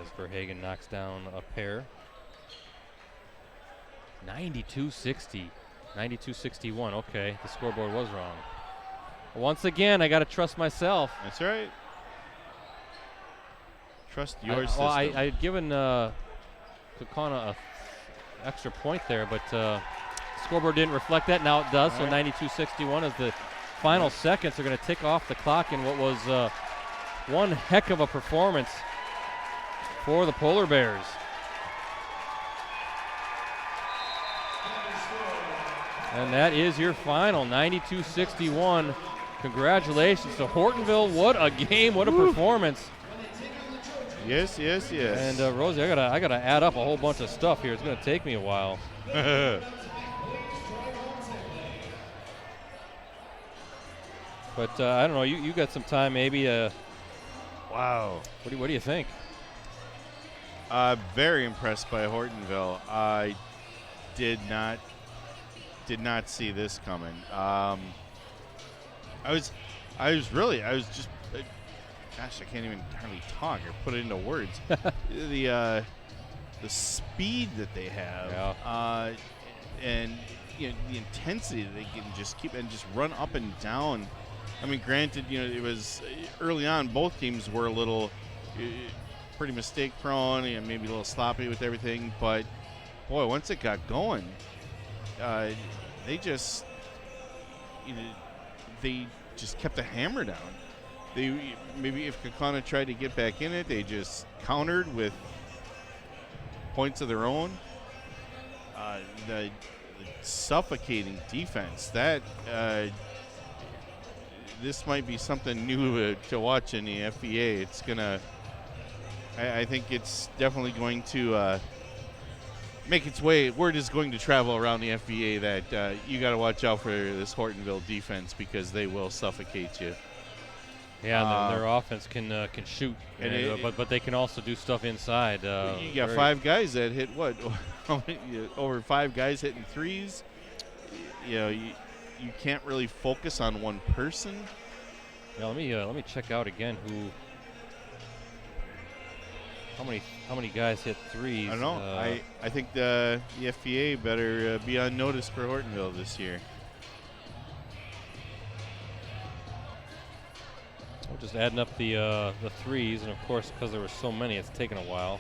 As Verhagen knocks down a pair. 92-60. 92-61. Okay, the scoreboard was wrong. Once again, I got to trust myself. That's right. Trust your system. Well, I had given Kaukauna a extra point there, but scoreboard didn't reflect that. Now it does. So 92-61 as the final seconds are going to tick off the clock in what was one heck of a performance for the Polar Bears. And that is your final, 92-61. Congratulations to Hortonville. What a game, what a performance. Yes. And Rosie, I gotta add up a whole bunch of stuff here. It's gonna take me a while. But I don't know. You got some time, maybe. Wow. What do you think? Very impressed by Hortonville. I did not see this coming. I was just. Gosh, I can't even hardly talk or put it into words. The speed that they have, and the intensity that they can just keep and just run up and down. I mean, granted, it was early on. Both teams were a little pretty mistake prone and maybe a little sloppy with everything. But boy, once it got going, they just kept the hammer down. Maybe if Kaukauna tried to get back in it, they just countered with points of their own. The suffocating defense, that this might be something new to watch in the FVA. It's gonna, I think it's definitely going to make its way. Word is going to travel around the FVA that you got to watch out for this Hortonville defense because they will suffocate you. Yeah, their offense can shoot, but they can also do stuff inside. You got 5 guys that hit what? Over 5 guys hitting threes. You can't really focus on one person. Yeah, let me check out again how many guys hit threes. I don't know. I think the FVA better be on notice for Hortonville this year. Just adding up the threes, and of course, because there were so many, it's taken a while.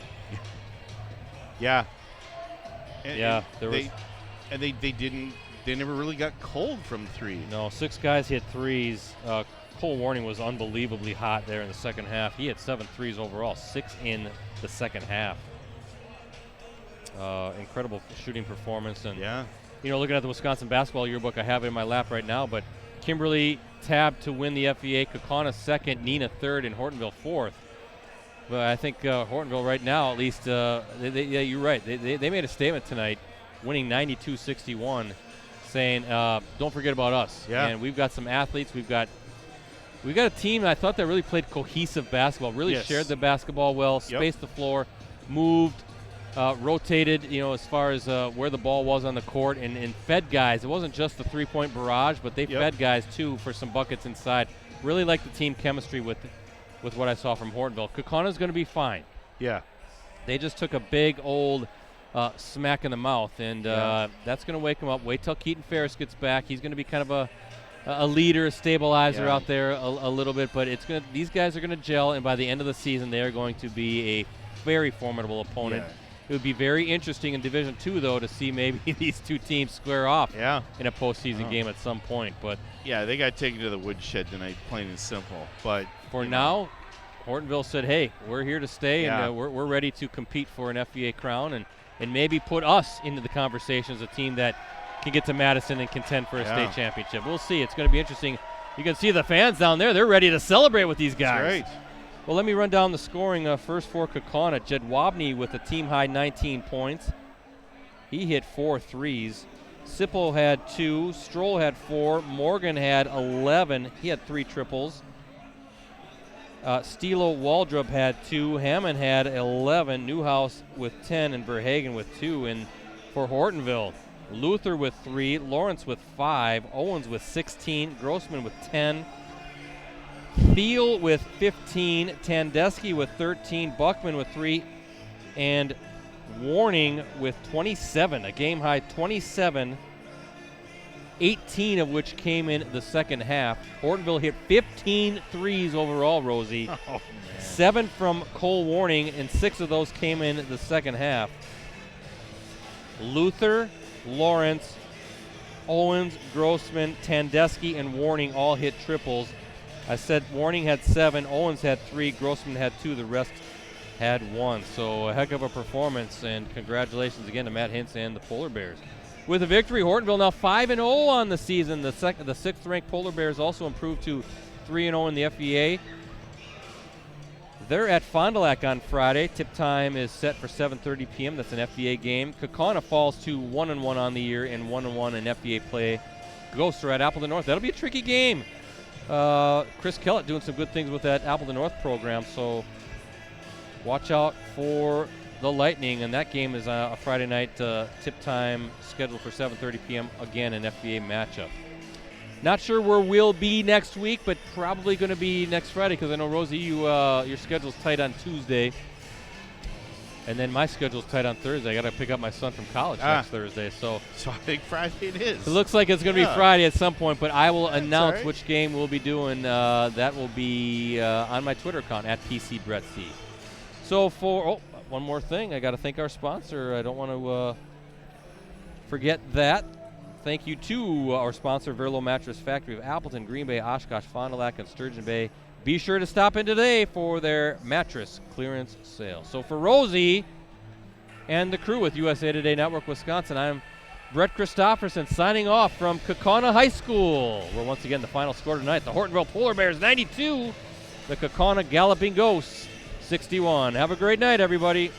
Yeah. They never really got cold from three. No, 6 guys hit threes. Cole Warning was unbelievably hot there in the second half. He hit 7 threes overall, 6 in the second half. Incredible shooting performance. And looking at the Wisconsin basketball yearbook, I have it in my lap right now, but Kimberly tabbed to win the FVA, Kaukauna second, Neenah third, and Hortonville fourth. But I think Hortonville right now, at least, you're right. They made a statement tonight, winning 92-61, saying, don't forget about us. Yeah. And we've got some athletes. We've got a team I thought that really played cohesive basketball, really shared the basketball well, spaced the floor, moved, rotated, as far as where the ball was on the court, and fed guys. It wasn't just the three-point barrage, but they fed guys, too, for some buckets inside. Really liked the team chemistry with what I saw from Hortonville. Kaukauna's going to be fine. Yeah. They just took a big old smack in the mouth, and that's going to wake them up. Wait till Keaton Ferris gets back. He's going to be kind of a leader, a stabilizer out there a little bit, but these guys are going to gel, and by the end of the season, they are going to be a very formidable opponent. Yeah. It would be very interesting in Division II, though, to see maybe these two teams square off in a postseason game at some point. But they got taken to the woodshed tonight, plain and simple. But for now, Hortonville said, hey, we're here to stay, and we're ready to compete for an FVA crown and maybe put us into the conversation as a team that can get to Madison and contend for a state championship. We'll see. It's going to be interesting. You can see the fans down there. They're ready to celebrate with these guys. That's right. Well, let me run down the scoring first for Kaukauna. Jed Wabney with a team-high 19 points. He hit 4 threes. Sippo had 2. Stroll had 4. Morgan had 11. He had 3 triples. Stilo Waldrop had 2. Hammond had 11. Newhouse with 10. And Verhagen with 2. And for Hortonville, Luther with 3. Lawrence with 5. Owens with 16. Grossman with 10. Thiel with 15, Tandeschi with 13, Buckman with 3, and Warning with 27, a game-high 27, 18 of which came in the second half. Hortonville hit 15 threes overall, Rosie. 7 from Cole Warning, and 6 of those came in the second half. Luther, Lawrence, Owens, Grossman, Tandeschi, and Warning all hit triples. I said Warning had 7, Owens had 3, Grossman had 2, the rest had 1. So a heck of a performance, and congratulations again to Matt Hintz and the Polar Bears. With a victory, Hortonville now 5-0 on the season. The 6th-ranked Polar Bears also improved to 3-0 in the FVA. They're at Fond du Lac on Friday. Tip time is set for 7:30 p.m. That's an FVA game. Kaukauna falls to 1-1 on the year and 1-1 in FVA play. Ghosts are at Appleton North. That'll be a tricky game. Chris Kellett doing some good things with that Appleton North program, so watch out for the Lightning, and that game is a Friday night tip time scheduled for 7:30 p.m. again, an FVA matchup. Not sure where we'll be next week, but probably going to be next Friday, because I know, Rosie, your schedule's tight on Tuesday, and then my schedule's tight on Thursday. I got to pick up my son from college next Thursday, so I think Friday it is. it looks like it's going to be Friday at some point, but I will announce which game we'll be doing. That will be on my Twitter account, at PCBrettC. So for one more thing, I got to thank our sponsor. I don't want to forget that. Thank you to our sponsor, Verlo Mattress Factory of Appleton, Green Bay, Oshkosh, Fond du Lac, and Sturgeon Bay. Be sure to stop in today for their mattress clearance sale. So for Rosie and the crew with USA Today Network Wisconsin, I'm Brett Christopherson signing off from Kaukauna High School, where once again the final score tonight, the Hortonville Polar Bears 92, the Kaukauna Galloping Ghosts 61. Have a great night, everybody.